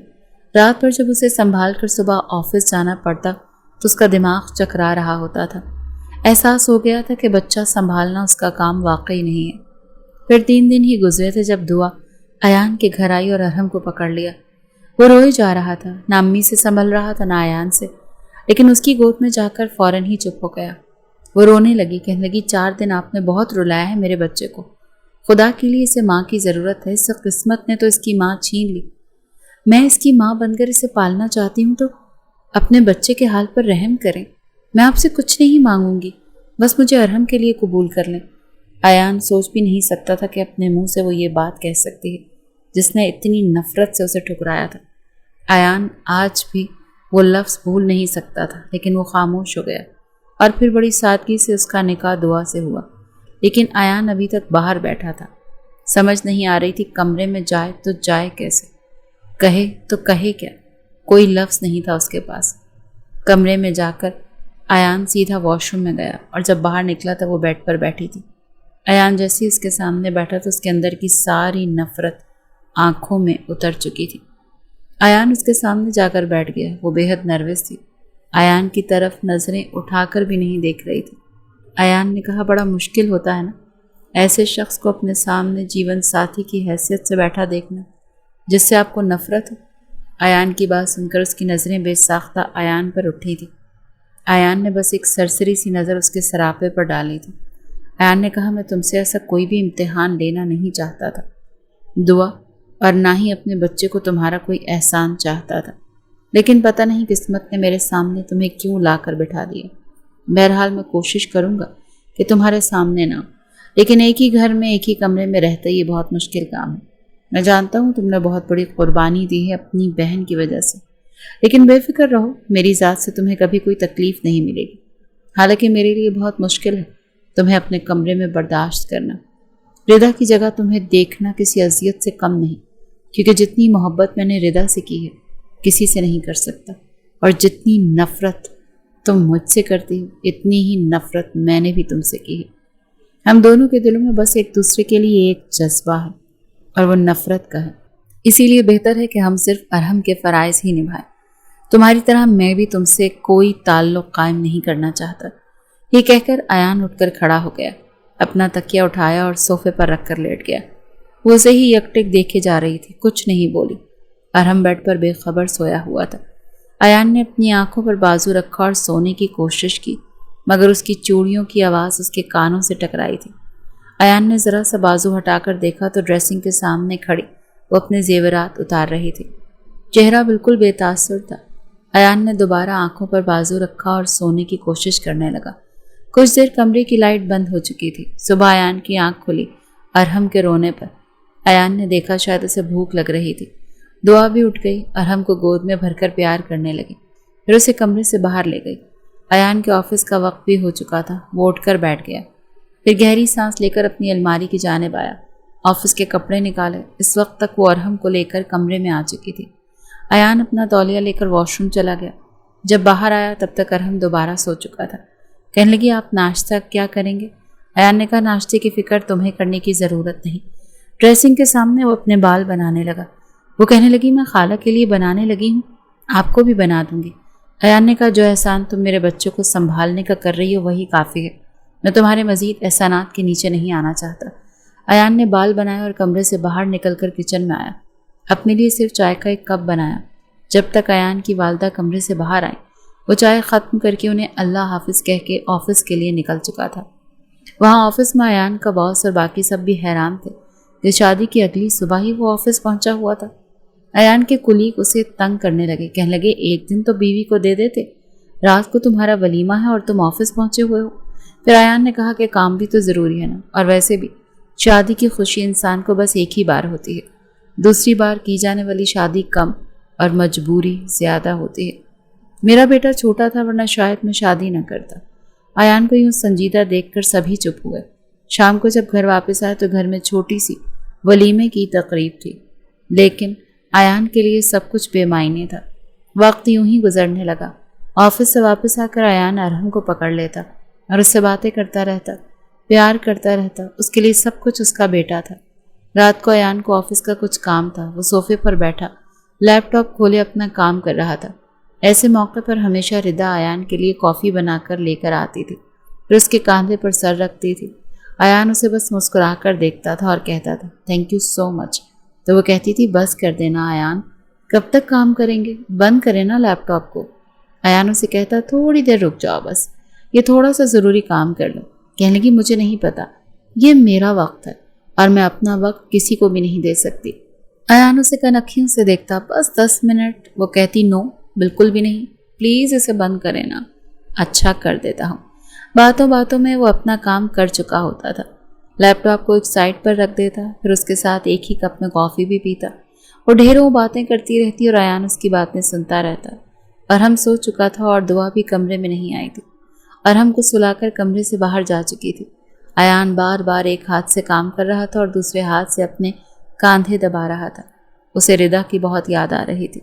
رات پر جب اسے سنبھال کر صبح آفس جانا پڑتا تو اس کا دماغ چکرا رہا ہوتا تھا۔ احساس ہو گیا تھا کہ بچہ سنبھالنا اس کا کام واقعی نہیں ہے۔ پھر 3 دن ہی گزرے تھے جب دعا ایان کے گھر آئی اور ارحم کو پکڑ لیا۔ وہ روئے جا رہا تھا، نہ امی سے سنبھل رہا تھا نہ ایان سے، لیکن اس کی گود میں جا کر فوراً ہی چپ ہو گیا۔ وہ رونے لگی، کہنے لگی 4 دن آپ نے بہت رلایا ہے میرے بچے کو، خدا کے لیے اسے ماں کی ضرورت ہے، اس سے قسمت نے تو اس کی ماں چھین لی، میں اس کی ماں بن کر اسے پالنا چاہتی ہوں تو اپنے بچے کے حال پر رحم کریں، میں آپ سے کچھ نہیں مانگوں گی، بس مجھے ارحم کے لیے قبول کر لیں۔ ایان سوچ بھی نہیں سکتا تھا کہ اپنے منہ سے وہ یہ بات کہہ سکتی ہے جس نے اتنی نفرت سے اسے ٹھکرایا تھا۔ ایان آج بھی وہ لفظ بھول نہیں سکتا تھا، لیکن وہ خاموش ہو گیا اور پھر بڑی سادگی سے اس کا نکاح دعا سے ہوا۔ لیکن ایان ابھی تک باہر بیٹھا تھا، سمجھ نہیں آ رہی تھی کمرے میں جائے تو جائے کیسے، کہے تو کہے کیا، کوئی لفظ نہیں تھا اس کے پاس۔ کمرے میں جا کر ایان سیدھا واش روم میں گیا اور جب باہر نکلا تو وہ بیڈ پر بیٹھی تھی۔ ایان جیسے ہی اس کے سامنے بیٹھا تو اس کے اندر کی ساری نفرت آنکھوں میں اتر چکی تھی۔ ایان اس کے سامنے جا کر بیٹھ گیا، وہ بے حد نروس تھی، ایان کی طرف نظریں اٹھا کر بھی نہیں دیکھ رہی تھی۔ ایان نے کہا بڑا مشکل ہوتا ہے نا ایسے شخص کو اپنے سامنے جیون ساتھی کی حیثیت سے بیٹھا دیکھنا جس سے آپ کو نفرت ہو۔ ایان کی بات سن کر اس کی نظریں بے ساختہ ایان پر اٹھی تھی۔ ایان نے بس ایک سرسری سی نظر اس کے سراپے پر ڈالی تھی۔ ایان نے کہا میں تم سے ایسا کوئی بھی امتحان لینا نہیں چاہتا تھا دعا، اور نہ ہی اپنے بچے کو تمہارا کوئی احسان چاہتا تھا، لیکن پتہ نہیں قسمت نے میرے سامنے تمہیں کیوں لا کر بٹھا دیا۔ بہرحال میں کوشش کروں گا کہ تمہارے سامنے نہ ہو، لیکن ایک ہی گھر میں ایک ہی کمرے میں رہتا یہ بہت مشکل کام ہے۔ میں جانتا ہوں تم نے بہت بڑی قربانی دی ہے اپنی بہن کی وجہ سے، لیکن بے فکر رہو، میری ذات سے تمہیں کبھی کوئی تکلیف نہیں ملے گی، حالانکہ میرے لیے بہت مشکل ہے تمہیں اپنے کمرے میں برداشت کرنا۔ ردا کی جگہ تمہیں دیکھنا کسی اذیت سے کم نہیں، کیونکہ جتنی محبت میں نے ردا سے کی ہے کسی سے نہیں کر سکتا، اور جتنی نفرت تم مجھ سے کرتی ہو اتنی ہی نفرت میں نے بھی تم سے کی ہے۔ ہم دونوں کے دلوں میں بس ایک دوسرے کے لیے ایک جذبہ ہے اور وہ نفرت کا ہے، اسی لیے بہتر ہے کہ ہم صرف ارحم کے فرائض ہی نبھائیں۔ تمہاری طرح میں بھی تم سے کوئی تعلق قائم نہیں کرنا چاہتا۔ یہ کہہ کر ایان اٹھ کر کھڑا ہو گیا، اپنا تکیہ اٹھایا اور صوفے پر رکھ کر لیٹ گیا۔ وہ اسے ہی یکٹک دیکھے جا رہی تھی، کچھ نہیں بولی۔ ارحم بیڈ پر بے خبر سویا ہوا تھا۔ ایان نے اپنی آنکھوں پر بازو رکھا اور سونے کی کوشش کی، مگر اس کی چوڑیوں کی آواز اس کے کانوں سے ٹکرائی تھی۔ ایان نے ذرا سا بازو ہٹا کر دیکھا تو ڈریسنگ کے سامنے کھڑی وہ اپنے زیورات اتار رہی تھی، چہرہ بالکل بے تاثر تھا۔ ایان نے دوبارہ آنکھوں پر بازو رکھا اور سونے کی کوشش کرنے لگا۔ کچھ دیر کمرے کی لائٹ بند ہو چکی تھی۔ صبح ایان کی آنکھ کھلی ارحم کے رونے پر۔ ایان نے دیکھا شاید اسے بھوک لگ رہی تھی۔ دعا بھی اٹھ گئی، ارحم کو گود میں بھر کر پیار کرنے لگی، پھر اسے کمرے سے باہر لے گئی۔ ایان کے آفس کا وقت بھی ہو چکا تھا، وہ اٹھ کر بیٹھ گیا، پھر گہری سانس لے کر اپنی الماری کی جانب آیا، آفس کے کپڑے نکالے۔ اس وقت تک وہ ارحم کو لے کر کمرے میں آ چکی تھی۔ ایان اپنا تولیہ لے کر واش روم چلا گیا۔ جب باہر آیا تب تک ارحم دوبارہ سو چکا تھا۔ کہنے لگی آپ ناشتہ کیا کریں گے؟ ایان نے کہا ناشتے کی فکر تمہیں کرنے کی ضرورت نہیں۔ ڈریسنگ کے سامنے وہ اپنے بال بنانے لگا۔ وہ کہنے لگی میں خالہ کے لیے بنانے لگی ہوں، آپ کو بھی بنا دوں گی۔ ایان نے کہا جو احسان تم میرے بچوں کو سنبھالنے کا کر رہی ہو وہی کافی ہے، میں تمہارے مزید احسانات کے نیچے نہیں آنا چاہتا۔ ایان نے بال بنائے اور کمرے سے باہر نکل کر کچن میں آیا۔ اپنے لیے صرف چائے کا ایک کپ بنایا۔ جب تک ایان کی والدہ کمرے سے باہر آئیں وہ چائے ختم کر کے انہیں اللہ حافظ کہہ کے آفس کے لیے نکل چکا تھا۔ وہاں آفس میں ایان کا باس اور باقی سب بھی حیران تھے کہ شادی کی اگلی صبح ہی وہ آفس پہنچا ہوا تھا۔ ایان کے کلیگ اسے تنگ کرنے لگے، کہنے لگے ایک دن تو بیوی کو دے دیتے، رات کو تمہارا ولیمہ ہے اور تم آفس پہنچے ہوئے ہو۔ پھر ایان نے کہا کہ کام بھی تو ضروری ہے نا، اور ویسے بھی شادی کی خوشی انسان کو بس ایک ہی بار ہوتی ہے، دوسری بار کی جانے والی شادی کم اور مجبوری زیادہ ہوتی ہے۔ میرا بیٹا چھوٹا تھا ورنہ شاید میں شادی نہ کرتا۔ ایان کو یوں سنجیدہ دیکھ کر سبھی چپ ہوئے۔ شام کو جب گھر واپس آئے تو گھر میں چھوٹی سی ولیمے کی تقریب تھی، لیکن ایان کے لیے سب کچھ بے معنی تھا۔ وقت یوں ہی گزرنے لگا۔ آفس سے واپس آ کر ایان ارحم کو پکڑ لیتا اور اس سے باتیں کرتا رہتا، پیار کرتا رہتا۔ اس کے لیے سب کچھ اس کا بیٹا تھا۔ رات کو ایان کو آفس کا کچھ کام تھا، وہ صوفے پر بیٹھا لیپ ٹاپ کھولے اپنا کام کر رہا تھا۔ ایسے موقع پر ہمیشہ ردا ایان کے لیے کافی بنا کر لے کر آتی تھی، پھر اس کے کاندھے پر سر رکھتی تھی۔ ایان اسے بس مسکرا کر دیکھتا تھا اور کہتا تھا تھینک یو سو مچ، تو وہ کہتی تھی بس کر دینا ایان، کب تک کام کریں گے، بند کریں نا لیپ ٹاپ کو۔ ایان اسے کہتا تھوڑی دیر رک جاؤ، بس یہ تھوڑا سا ضروری کام کر لو۔ کہنے لگی مجھے نہیں پتا، یہ میرا وقت ہے اور میں اپنا وقت کسی کو بھی نہیں دے سکتی۔ ایان اسے کنکھیوں سے دیکھتا، بس 10 منٹ۔ وہ کہتی نو، بالکل بھی نہیں، پلیز اسے بند کریں نا۔ اچھا کر دیتا ہوں۔ باتوں باتوں میں وہ اپنا کام کر چکا ہوتا تھا، لیپ ٹاپ کو ایک سائڈ پر رکھ دیتا، پھر اس کے ساتھ ایک ہی کپ میں کافی بھی پیتا۔ وہ ڈھیروں باتیں کرتی رہتی اور ایان اس کی باتیں سنتا رہتا۔ ارحم سو چکا تھا اور دعا بھی کمرے میں نہیں آئی تھی، ارحم کو سلا کر کمرے سے باہر جا چکی تھی۔ ایان بار بار ایک ہاتھ سے کام کر رہا تھا اور دوسرے ہاتھ سے اپنے کاندھے دبا رہا تھا۔ اسے ردا کی بہت یاد آ رہی تھی۔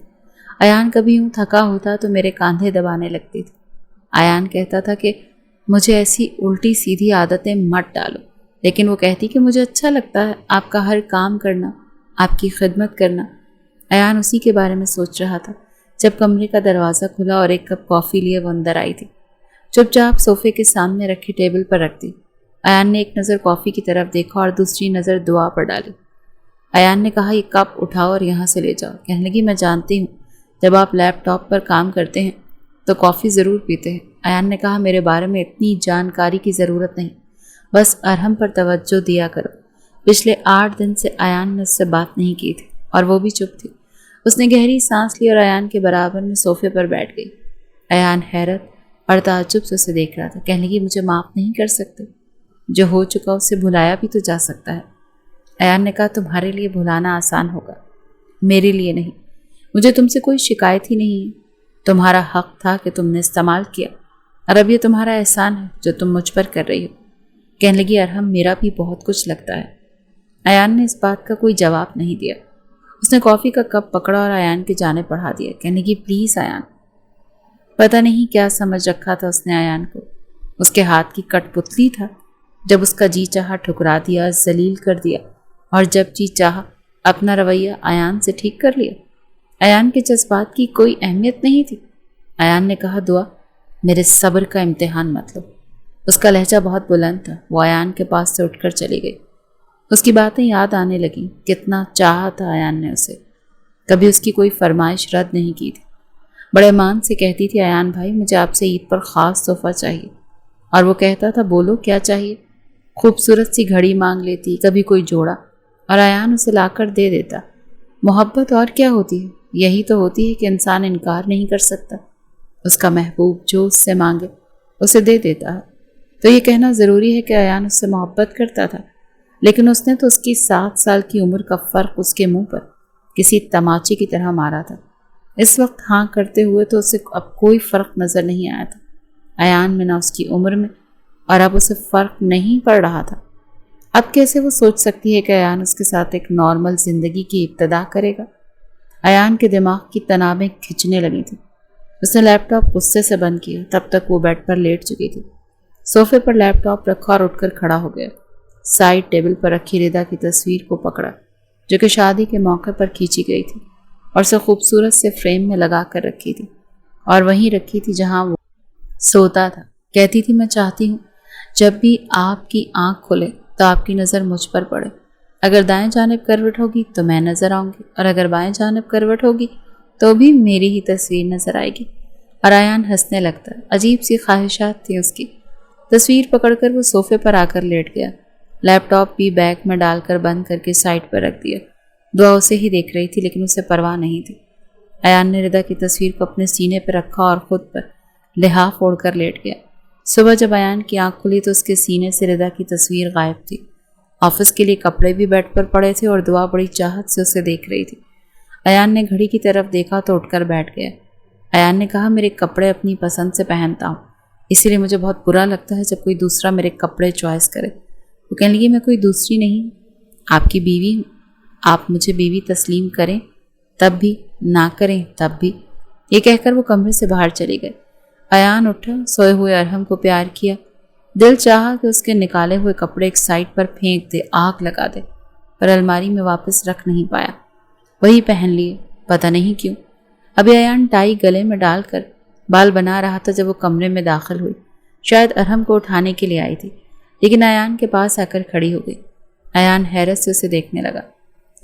ایان کبھی یوں تھکا ہوتا تو میرے کاندھے دبانے لگتی تھی۔ ایان کہتا تھا کہ مجھے ایسی الٹی سیدھی عادتیں مت ڈالو، لیکن وہ کہتی کہ مجھے اچھا لگتا ہے آپ کا ہر کام کرنا، آپ کی خدمت کرنا۔ ایان اسی کے بارے میں سوچ رہا تھا جب کمرے کا دروازہ کھلا اور ایک کپ کافی لیے وہ اندر آئی تھی۔ چپ چاپ صوفے کے سامنے رکھی ٹیبل پر رکھ دی۔ ایان نے ایک نظر کافی کی طرف دیکھا اور دوسری نظر دعا پر ڈالی۔ ایان نے کہا یہ کپ اٹھاؤ اور یہاں سے لے جاؤ۔ کہنے لگی میں جانتی ہوں جب آپ لیپ ٹاپ پر کام کرتے ہیں تو کافی ضرور پیتے ہیں۔ ایان نے کہا میرے بارے میں اتنی جانکاری کی ضرورت نہیں، بس ارحم پر توجہ دیا کرو۔ پچھلے 8 دن سے ایان نے اس سے بات نہیں کی تھی اور وہ بھی چپ تھی۔ اس نے گہری سانس لی اور ایان کے برابر میں صوفے پر بیٹھ گئی۔ ایان حیرت اور تعجب سے اسے دیکھ رہا تھا۔ کہنے لگی مجھے معاف نہیں کر سکتے؟ جو ہو چکا اسے بھلایا بھی تو جا سکتا ہے۔ ایان نے کہا تمہارے لیے بھلانا آسان ہوگا، میرے لیے نہیں۔ مجھے تم سے کوئی شکایت ہی نہیں ہے، تمہارا حق تھا کہ تم نے استعمال کیا، اور اب یہ تمہارا احسان ہے جو تم مجھ پر کر رہی ہو۔ کہنے لگی ارحم میرا بھی بہت کچھ لگتا ہے۔ ایان نے اس بات کا کوئی جواب نہیں دیا۔ اس نے کافی کا کپ پکڑا اور ایان کی جانب بڑھا دیا۔ کہنے لگی پلیز ایان۔ پتہ نہیں کیا سمجھ رکھا تھا اس نے ایان کو، اس کے ہاتھ کی کٹ پتلی تھا۔ جب اس کا جی چاہا ٹھکرا دیا، ذلیل کر دیا، اور جب جی چاہا اپنا رویہ ایان سے ٹھیک کر لیا۔ ایان کے جذبات کی کوئی اہمیت نہیں تھی۔ ایان نے کہا دعا میرے صبر کا امتحان مت لو۔ اس کا لہجہ بہت بلند تھا۔ وہ ایان کے پاس سے اٹھ کر چلی گئی۔ اس کی باتیں یاد آنے لگیں، کتنا چاہا تھا ایان نے اسے، کبھی اس کی کوئی فرمائش رد نہیں کی تھی۔ بڑے مان سے کہتی تھی ایان بھائی مجھے آپ سے عید پر خاص تحفہ چاہیے، اور وہ کہتا تھا بولو کیا چاہیے۔ خوبصورت سی گھڑی مانگ لیتی، کبھی کوئی جوڑا، اور ایان اسے لا کر دے دیتا۔ محبت اور کیا ہوتی ہے؟ یہی تو ہوتی ہے کہ انسان انکار نہیں کر سکتا، اس کا محبوب جو اس سے مانگے اسے دے دیتا ہے۔ تو یہ کہنا ضروری ہے کہ ایان اس سے محبت کرتا تھا، لیکن اس نے تو اس کی 7 سال کی عمر کا فرق اس کے منہ پر کسی تماچے کی طرح مارا تھا۔ اس وقت ہاں کرتے ہوئے تو اسے اب کوئی فرق نظر نہیں آیا تھا، ایان میں نہ اس کی عمر میں، اور اب اسے فرق نہیں پڑ رہا تھا۔ اب کیسے وہ سوچ سکتی ہے کہ ایان اس کے ساتھ ایک نارمل زندگی کی ابتدا کرے گا؟ ایان کے دماغ کی تنابیں کھچنے لگی تھی۔ اس نے لیپ ٹاپ غصے سے بند کیا۔ تب تک وہ بیڈ پر لیٹ چکی تھی۔ صوفے پر لیپ ٹاپ رکھا اور اٹھ کر کھڑا ہو گیا۔ سائڈ ٹیبل پر رکھی ردا کی تصویر کو پکڑا جو کہ شادی کے موقع پر کھینچی گئی تھی اور اسے خوبصورت سے فریم میں لگا کر رکھی تھی، اور وہیں رکھی تھی جہاں وہ سوتا تھا۔ کہتی تھی میں چاہتی ہوں جب بھی آپ کی آنکھ کھلے تو آپ کی نظر مجھ پر پڑے۔ اگر دائیں جانب کروٹ ہوگی تو میں نظر آؤں گی، اور اگر بائیں جانب کروٹ ہوگی تو بھی میری ہی تصویر نظر آئے گی۔ اور ایان ہنسنے لگتا۔ عجیب سی خواہشات تھی اس کی۔ تصویر پکڑ کر وہ صوفے پر آ کر لیٹ گیا۔ لیپ ٹاپ بھی بیگ میں ڈال کر بند کر کے سائڈ پر رکھ دیا۔ دعا اسے ہی دیکھ رہی تھی لیکن اسے پرواہ نہیں تھی۔ ایان نے ردا کی تصویر کو اپنے سینے پر رکھا اور خود پر لحاف اوڑھ کر لیٹ گیا۔ صبح جب ایان کی آنکھ کھلی تو اس کے سینے سے ردا کی تصویر غائب تھی۔ آفس کے لیے کپڑے بھی بیڈ پر پڑے تھے اور دعا بڑی چاہت سے اسے دیکھ رہی تھی۔ ایان نے گھڑی کی طرف دیکھا تو اٹھ کر بیٹھ گیا۔ ایان نے کہا میرے کپڑے اپنی پسند سے پہنتا ہوں، اسی لیے مجھے بہت برا لگتا ہے جب کوئی دوسرا میرے کپڑے چوائس کرے۔ وہ کہنے لگی میں کوئی دوسری نہیں، آپ کی بیوی ہوں۔ آپ مجھے بیوی تسلیم کریں تب بھی، نہ کریں تب بھی۔ یہ کہہ کر وہ کمرے سے باہر چلی گئے۔ ایان اٹھا، سوئے ہوئے ارحم کو پیار کیا۔ دل چاہا کہ اس کے نکالے ہوئے کپڑے ایک سائڈ پر پھینک دے، آگ لگا دے، پر الماری میں واپس رکھ نہیں پایا۔ وہی پہن لیے، پتہ نہیں کیوں۔ ابھی ایان ٹائی گلے میں ڈال کر بال بنا رہا تھا جب وہ کمرے میں داخل ہوئی۔ شاید ارحم کو اٹھانے کے لیے آئی تھی، لیکن ایان کے پاس آ کر کھڑی ہو گئی۔ ایان حیرت سے اسے دیکھنے لگا۔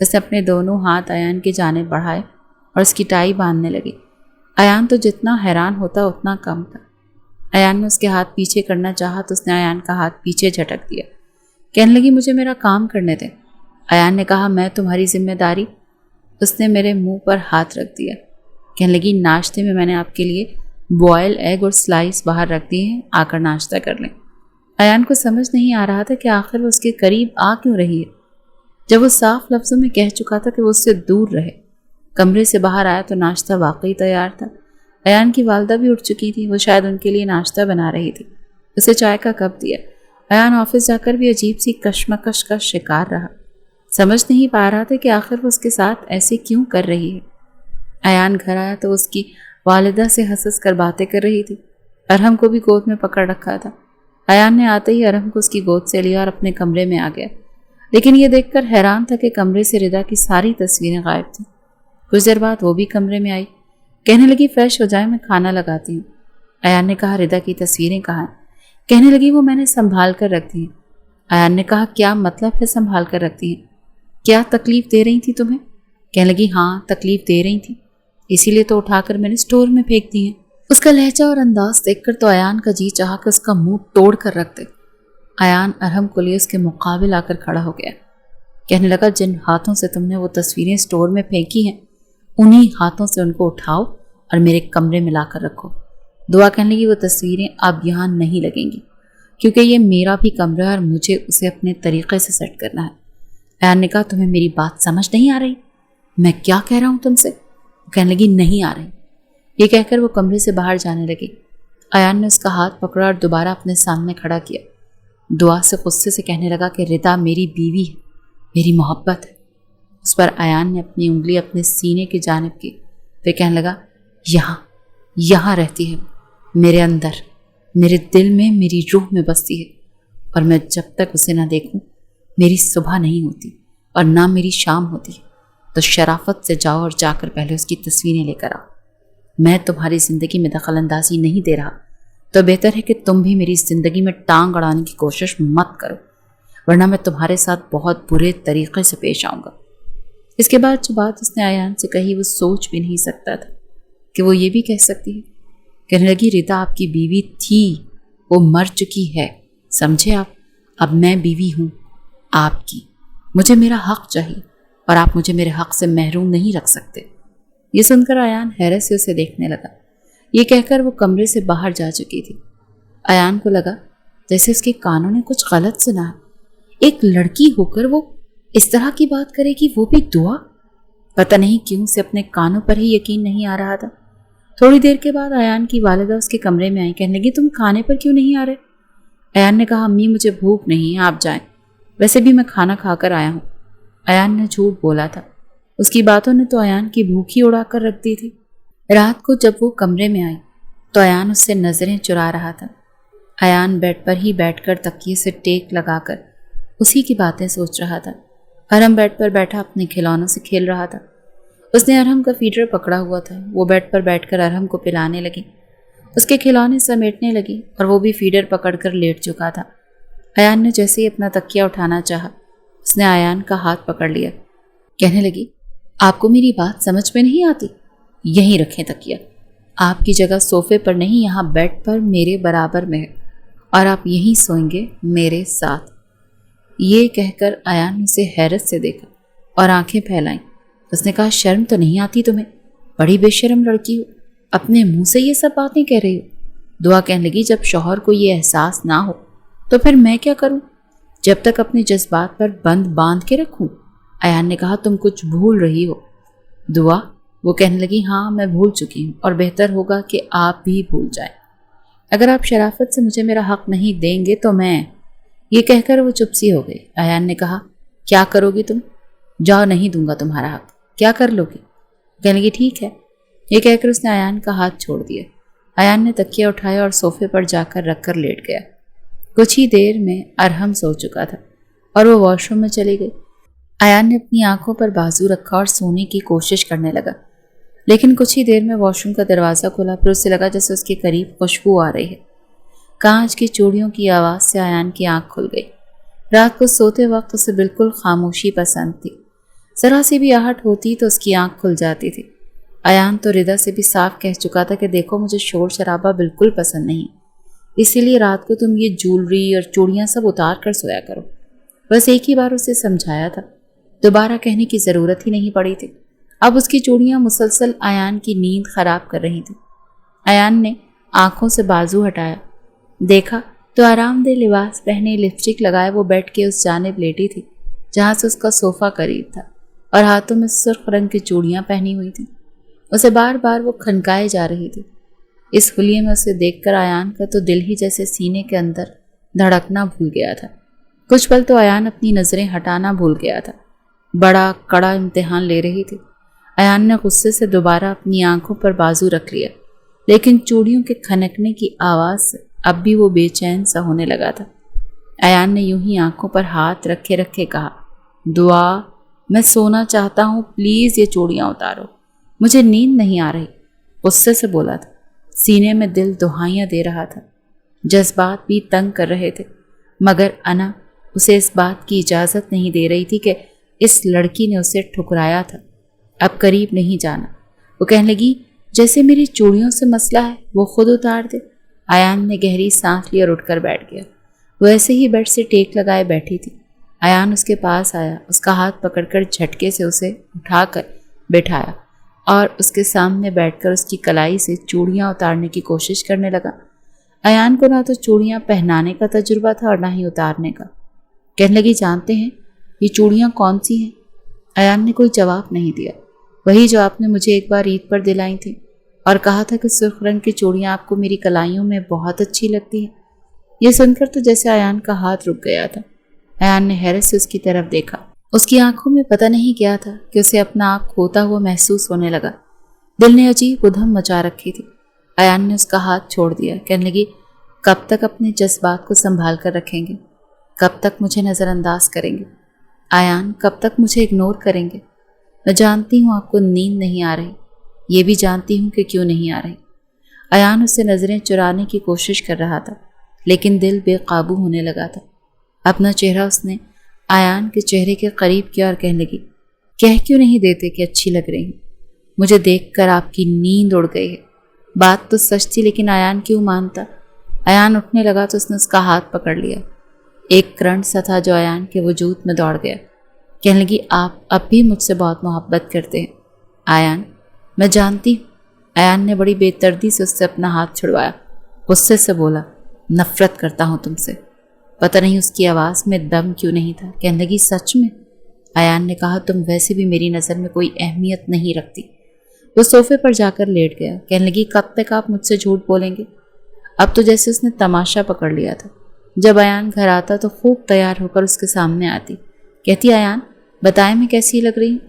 اس نے اپنے دونوں ہاتھ ایان کی جانب بڑھائے اور اس کی ٹائی باندھنے لگی۔ ایان تو جتنا حیران ہوتا اتنا کم تھا۔ ایان نے اس کے ہاتھ پیچھے کرنا چاہا تو اس نے ایان کا ہاتھ پیچھے جھٹک دیا۔ کہنے لگی مجھے میرا کام کرنے دیں۔ ایان نے کہا میں تمہاری ذمہ داری۔ اس نے میرے منہ پر ہاتھ رکھ دیا۔ کہنے لگی ناشتے میں نے آپ کے لیے بوائل ایگ اور سلائس باہر رکھ دیے ہیں، آ کر ناشتہ کر لیں۔ ایان کو سمجھ نہیں آ رہا تھا کہ آخر وہ اس کے قریب آ کیوں رہی ہے جب وہ صاف لفظوں میں کہہ چکا تھا کہ وہ اس سے دور رہے۔ کمرے سے باہر آیا تو ناشتہ واقعی تیار تھا۔ ایان کی والدہ بھی اٹھ چکی تھی، وہ شاید ان کے لیے ناشتہ بنا رہی تھی۔ اسے چائے کا کپ دیا۔ ایان آفس جا کر بھی عجیب سی کشمکش کا شکار رہا۔ سمجھ نہیں پا رہا تھا کہ آخر وہ اس کے ساتھ ایسے کیوں کر رہی ہے۔ ایان گھر آیا تو اس کی والدہ سے ہنس کر باتیں کر رہی تھی۔ ارحم کو بھی گود میں پکڑ رکھا تھا۔ ایان نے آتے ہی ارحم کو اس کی گود سے لیا اور اپنے کمرے میں آ گیا، لیکن یہ دیکھ کر حیران تھا کہ کمرے سے ردا کی ساری تصویریں غائب تھیں۔ کچھ دیر بعد وہ بھی کمرے میں آئی۔ کہنے لگی فریش ہو جائے، میں کھانا لگاتی ہوں۔ ایان نے کہا ردا کی تصویریں کہاں ہیں؟ کہنے لگی وہ میں نے سنبھال کر رکھ دی ہیں۔ ایان نے کہا کیا مطلب ہے سنبھال کر رکھتی ہیں؟ کیا تکلیف دے رہی تھی تمہیں؟ کہنے لگی ہاں تکلیف دے رہی تھی، اسی لیے تو اٹھا کر میں نے اسٹور میں پھینک دی ہیں۔ اس کا لہجہ اور انداز دیکھ کر تو ایان کا جی چاہا کہ اس کا منہ توڑ کر رکھ دے۔ ایان ارحم کو لیے اس کے مقابل آ کر کھڑا ہو گیا۔ کہنے لگا جن ہاتھوں سے تم نے وہ تصویریں اسٹور میں پھینکی ہیں انہی ہاتھوں سے ان کو اٹھاؤ اور میرے کمرے میں لا کر رکھو۔ دعا کہنے لگی وہ تصویریں اب یہاں نہیں لگیں گی کیونکہ یہ میرا بھی کمرہ ہے اور مجھے اسے اپنے طریقے سے سیٹ کرنا ہے۔ ایان نے کہا تمہیں میری بات سمجھ نہیں آ رہی؟ میں کیا کہہ رہا ہوں تم سے؟ کہنے لگی نہیں آ رہی۔ یہ کہہ کر وہ کمرے سے باہر جانے لگی۔ ایان نے اس کا ہاتھ پکڑا اور دوبارہ اپنے سامنے کھڑا کیا۔ دعا سے غصے سے کہنے لگا کہ ردا میری بیوی ہے، میری محبت ہے۔ اس پر ایان نے اپنی انگلی اپنے سینے کی جانب کی، پھر کہنے لگا یہاں رہتی ہے، میرے اندر، میرے دل میں، میری روح میں بستی ہے، اور میں جب تک اسے نہ دیکھوں میری صبح نہیں ہوتی اور نہ میری شام ہوتی۔ تو شرافت سے جاؤ اور جا کر پہلے اس کی تصویریں لے کر آؤ۔ میں تمہاری زندگی میں دخل اندازی نہیں دے رہا، تو بہتر ہے کہ تم بھی میری زندگی میں ٹانگ اڑانے کی کوشش مت کرو، ورنہ میں تمہارے ساتھ بہت برے طریقے سے پیش آؤں گا۔ اس کے بعد جو بات اس نے ایان سے کہی وہ سوچ بھی نہیں سکتا تھا کہ وہ یہ بھی کہہ سکتی ہے۔ کہنے لگی ردا آپ کی بیوی تھی، وہ مر چکی ہے، سمجھے آپ؟ اب میں بیوی ہوں آپ کی، مجھے میرا حق چاہیے اور آپ مجھے میرے حق سے محروم نہیں رکھ سکتے۔ یہ سن کر ایان حیرت سے اسے دیکھنے لگا۔ یہ کہہ کر وہ کمرے سے باہر جا چکی تھی۔ ایان کو لگا جیسے اس کے کانوں نے کچھ غلط سنا ہے۔ ایک لڑکی ہو کر وہ اس طرح کی بات کرے گی، وہ بھی دعا؟ پتہ نہیں کیوں سے اپنے کانوں پر ہی یقین نہیں آ رہا تھا۔ تھوڑی دیر کے بعد ایان کی والدہ اس کے کمرے میں آئی۔ کہنے لگی تم کھانے پر کیوں نہیں آ رہے؟ ایان نے کہا امی مجھے بھوک نہیں ہے، آپ جائیں، ویسے بھی میں کھانا کھا کر آیا ہوں۔ ایان نے جھوٹ بولا تھا، اس کی باتوں نے تو ایان کی بھوک ہی اڑا کر رکھ دی تھی۔ رات کو جب وہ کمرے میں آئی تو ایان اس سے نظریں چرا رہا تھا۔ ایان بیڈ پر ہی بیٹھ کر تکیے سے ٹیک لگا کر اسی کی باتیں سوچ رہا تھا۔ ارہم بیڈ پر بیٹھا اپنے کھلونوں سے کھیل رہا تھا۔ اس نے ارہم کا فیڈر پکڑا ہوا تھا۔ وہ بیڈ پر بیٹھ کر ارہم کو پلانے لگی، اس کے کھلونے سمیٹنے لگی اور وہ بھی فیڈر پکڑ کر لیٹ چکا تھا۔ ایان نے جیسے ہی اپنا تکیہ اٹھانا چاہا، اس نے ایان کا ہاتھ پکڑ لیا۔ کہنے لگی، آپ کو میری بات سمجھ میں نہیں آتی؟ یہیں رکھیں تکیہ، آپ کی جگہ صوفے پر نہیں یہاں بیڈ پر میرے برابر میں ہے، اور آپ یہیں سوئیں گے میرے ساتھ۔ یہ کہہ کر ایان نے اسے حیرت سے دیکھا اور آنکھیں پھیلائیں۔ اس نے کہا، شرم تو نہیں آتی تمہیں؟ بڑی بے شرم لڑکی ہو، اپنے منہ سے یہ سب باتیں کہہ رہی ہو۔ دعا کہنے لگی، جب شوہر کو یہ احساس نہ ہو تو پھر میں کیا کروں؟ جب تک اپنے جذبات پر بند باندھ کے رکھوں؟ ایان نے کہا، تم کچھ بھول رہی ہو دعا۔ وہ کہنے لگی، ہاں میں بھول چکی ہوں، اور بہتر ہوگا کہ آپ بھی بھول جائیں۔ اگر آپ شرافت سے مجھے میرا حق نہیں دیں گے تو میں… یہ کہہ کر وہ چپ سی ہو گئی۔ ایان نے کہا، کیا کرو گی تم؟ جاؤ، نہیں دوں گا تمہارا حق۔ کیا کر لو گی؟ کہنے لگی، ٹھیک ہے۔ یہ کہہ کر اس نے ایان کا ہاتھ چھوڑ دیا۔ ایان نے تکیہ اٹھایا اور صوفے پر جا کر رکھ کر لیٹ گیا۔ کچھ ہی دیر میں ارہم سو چکا تھا اور وہ واش روم میں چلی گئی۔ ایان نے اپنی آنکھوں پر بازو رکھا اور سونے کی کوشش کرنے لگا، لیکن کچھ ہی دیر میں واش روم کا دروازہ کھلا۔ پھر اسے لگا جیسے اس کے قریب خوشبو آ رہی ہے۔ کانچ کی چوڑیوں کی آواز سے ایان کی آنکھ کھل گئی۔ رات کو سوتے وقت اسے بالکل خاموشی پسند تھی۔ ذرا سی بھی آہٹ ہوتی تو اس کی آنکھ کھل جاتی تھی۔ ایان تو ردا سے بھی صاف کہہ چکا تھا کہ دیکھو، مجھے شور شرابہ بالکل پسند نہیں، اسی لیے رات کو تم یہ جولری اور چوڑیاں سب اتار کر سویا کرو۔ بس ایک ہی بار اسے سمجھایا تھا، دوبارہ کہنے کی ضرورت ہی نہیں پڑی تھی۔ اب اس کی چوڑیاں مسلسل ایان کی نیند خراب کر رہی تھیں۔ ایان نے آنکھوں سے بازو ہٹایا، دیکھا تو آرام دہ لباس پہنے، لپسٹک لگائے وہ بیڈ کے اس جانب لیٹی تھی جہاں سے اس کا صوفہ قریب تھا، اور ہاتھوں میں سرخ رنگ کی چوڑیاں پہنی ہوئی تھیں۔ اسے بار بار وہ کھنکائے جا رہی تھی۔ اس حلیے میں اسے دیکھ کر ایان کا تو دل ہی جیسے سینے کے اندر دھڑکنا بھول گیا تھا۔ کچھ پل تو ایان اپنی نظریں ہٹانا بھول گیا تھا۔ بڑا کڑا امتحان لے رہی تھی۔ ایان نے غصے سے دوبارہ اپنی آنکھوں پر بازو رکھ لیا، لیکن چوڑیوں کے کھنکنے کی آواز سے اب بھی وہ بے چین سا ہونے لگا تھا۔ ایان نے یوں ہی آنکھوں پر ہاتھ رکھے رکھے کہا، دعا، میں سونا چاہتا ہوں، پلیز یہ چوڑیاں اتارو، مجھے نیند نہیں آ رہی۔ غصے سے بولا تھا، سینے میں دل دہائیاں دے رہا تھا، جذبات بھی تنگ کر رہے تھے، مگر انا اسے اس بات کی اجازت نہیں دے رہی تھی کہ اس لڑکی نے اسے ٹھکرایا تھا، اب قریب نہیں جانا۔ وہ کہنے لگی، جیسے میری چوڑیوں سے مسئلہ ہے وہ خود اتار دے۔ ایان نے گہری سانس لی اور اٹھ کر بیٹھ گیا۔ وہ ایسے ہی بیڈ سے ٹیک لگائے بیٹھی تھی۔ ایان اس کے پاس آیا، اس کا ہاتھ پکڑ کر جھٹکے سے اسے اٹھا کر بٹھایا اور اس کے سامنے بیٹھ کر اس کی کلائی سے چوڑیاں اتارنے کی کوشش کرنے لگا۔ ایان کو نہ تو چوڑیاں پہنانے کا تجربہ تھا اور نہ ہی اتارنے کا۔ کہنے لگی، جانتے ہیں یہ چوڑیاں کون سی ہیں؟ ایان نے کوئی جواب نہیں دیا۔ وہی جو آپ نے مجھے ایک بار عید پر دلائی تھی اور کہا تھا کہ سرخ رنگ کی چوڑیاں آپ کو میری کلائیوں میں بہت اچھی لگتی ہیں۔ یہ سن کر تو جیسے ایان کا ہاتھ رک گیا تھا۔ ایان نے حیرت سے اس کی طرف دیکھا۔ اس کی آنکھوں میں پتہ نہیں کیا تھا کہ اسے اپنا آپ کھوتا ہوا محسوس ہونے لگا۔ دل نے عجیب ادھم مچا رکھی تھی۔ ایان نے اس کا ہاتھ چھوڑ دیا۔ کہنے لگی، کب تک اپنے جذبات کو سنبھال کر رکھیں گے؟ کب تک مجھے نظر انداز کریں گے؟ ایان، کب تک مجھے اگنور کریں گے؟ میں جانتی ہوں آپ کو نیند نہیں آ رہی، یہ بھی جانتی ہوں کہ کیوں نہیں آ رہی۔ ایان اس سے نظریں چرانے کی کوشش کر رہا تھا، لیکن دل بے قابو ہونے لگا تھا۔ اپنا چہرہ اس نے ایان کے چہرے کے قریب کیا اور کہنے لگی، کہہ کیوں نہیں دیتے کہ اچھی لگ رہی ہیں؟ مجھے دیکھ کر آپ کی نیند اڑ گئی ہے۔ بات تو سچ تھی، لیکن ایان کیوں مانتا؟ ایان اٹھنے لگا تو اس نے اس کا ہاتھ پکڑ لیا۔ ایک کرنٹ سا تھا جو ایان کے وجود میں دوڑ گیا۔ کہنے لگی، آپ اب بھی مجھ سے بہت محبت کرتے ہیں ایان، میں جانتی ہوں۔ ایان نے بڑی بے دردی سے اس سے اپنا ہاتھ چھڑوایا۔ غصے سے بولا، نفرت کرتا ہوں تم سے۔ پتہ نہیں اس کی آواز میں دم کیوں نہیں تھا۔ کہنے لگی، سچ میں؟ ایان نے کہا، تم ویسے بھی میری نظر میں کوئی اہمیت نہیں رکھتی۔ وہ صوفے پر جا کر لیٹ گیا۔ کہنے لگی، کب تک آپ مجھ سے جھوٹ بولیں گے؟ اب تو جیسے اس نے تماشا پکڑ لیا تھا۔ جب ایان گھر آتا تو خوب تیار ہو کر اس کے سامنے آتی، کہتی، ایان بتائیں میں کیسی لگ رہی ہوں؟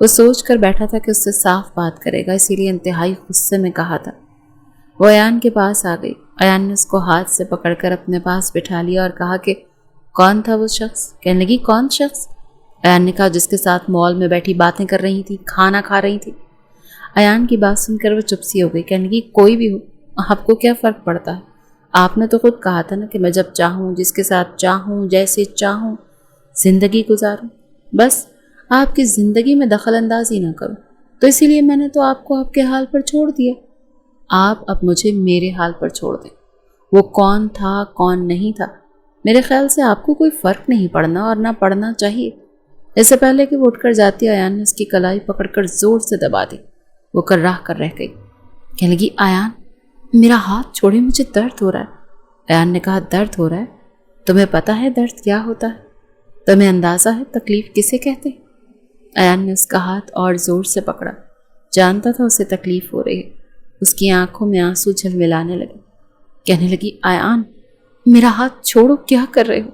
وہ سوچ کر بیٹھا تھا کہ اس سے صاف بات کرے گا، اسی لیے انتہائی غصے میں کہا تھا۔ وہ ایان کے پاس آ گئی۔ ایان نے اس کو ہاتھ سے پکڑ کر اپنے پاس بٹھا لیا اور کہا کہ کون تھا وہ شخص؟ کہنے لگی کون شخص؟ ایان نے کہا جس کے ساتھ مال میں بیٹھی باتیں کر رہی تھی، کھانا کھا رہی تھی۔ ایان کی بات سن کر وہ چپ سی ہو گئی، کہنے لگی کوئی بھی ہو، آپ کو کیا فرق پڑتا ہے؟ آپ نے تو خود کہا تھا نا کہ میں جب چاہوں، جس کے ساتھ چاہوں، جیسے چاہوں زندگی گزاروں، بس آپ کی زندگی میں دخل اندازی نہ کروں، تو اسی لیے میں نے تو آپ کو آپ کے حال پر چھوڑ دیا۔ آپ اب مجھے میرے حال پر چھوڑ دیں۔ وہ کون تھا کون نہیں تھا، میرے خیال سے آپ کو کوئی فرق نہیں پڑنا اور نہ پڑنا چاہیے۔ اس سے پہلے کہ وہ اٹھ کر جاتی، ایان نے اس کی کلائی پکڑ کر زور سے دبا دی۔ وہ کرراہ کر رہ گئی۔ کہنے لگی ایان میرا ہاتھ چھوڑے، مجھے درد ہو رہا ہے۔ ایان نے کہا درد ہو رہا ہے؟ تمہیں پتا ہے درد کیا ہوتا ہے؟ تمہیں اندازہ ہے تکلیف کسے کہتے ہیں؟ ایان نے اس کا ہاتھ اور زور سے پکڑا، جانتا تھا اسے تکلیف ہو رہی ہے۔ اس کی آنکھوں میں آنسو جھلملانے لگے۔ کہنے لگی ایان میرا ہاتھ چھوڑو، کیا کر رہے ہو؟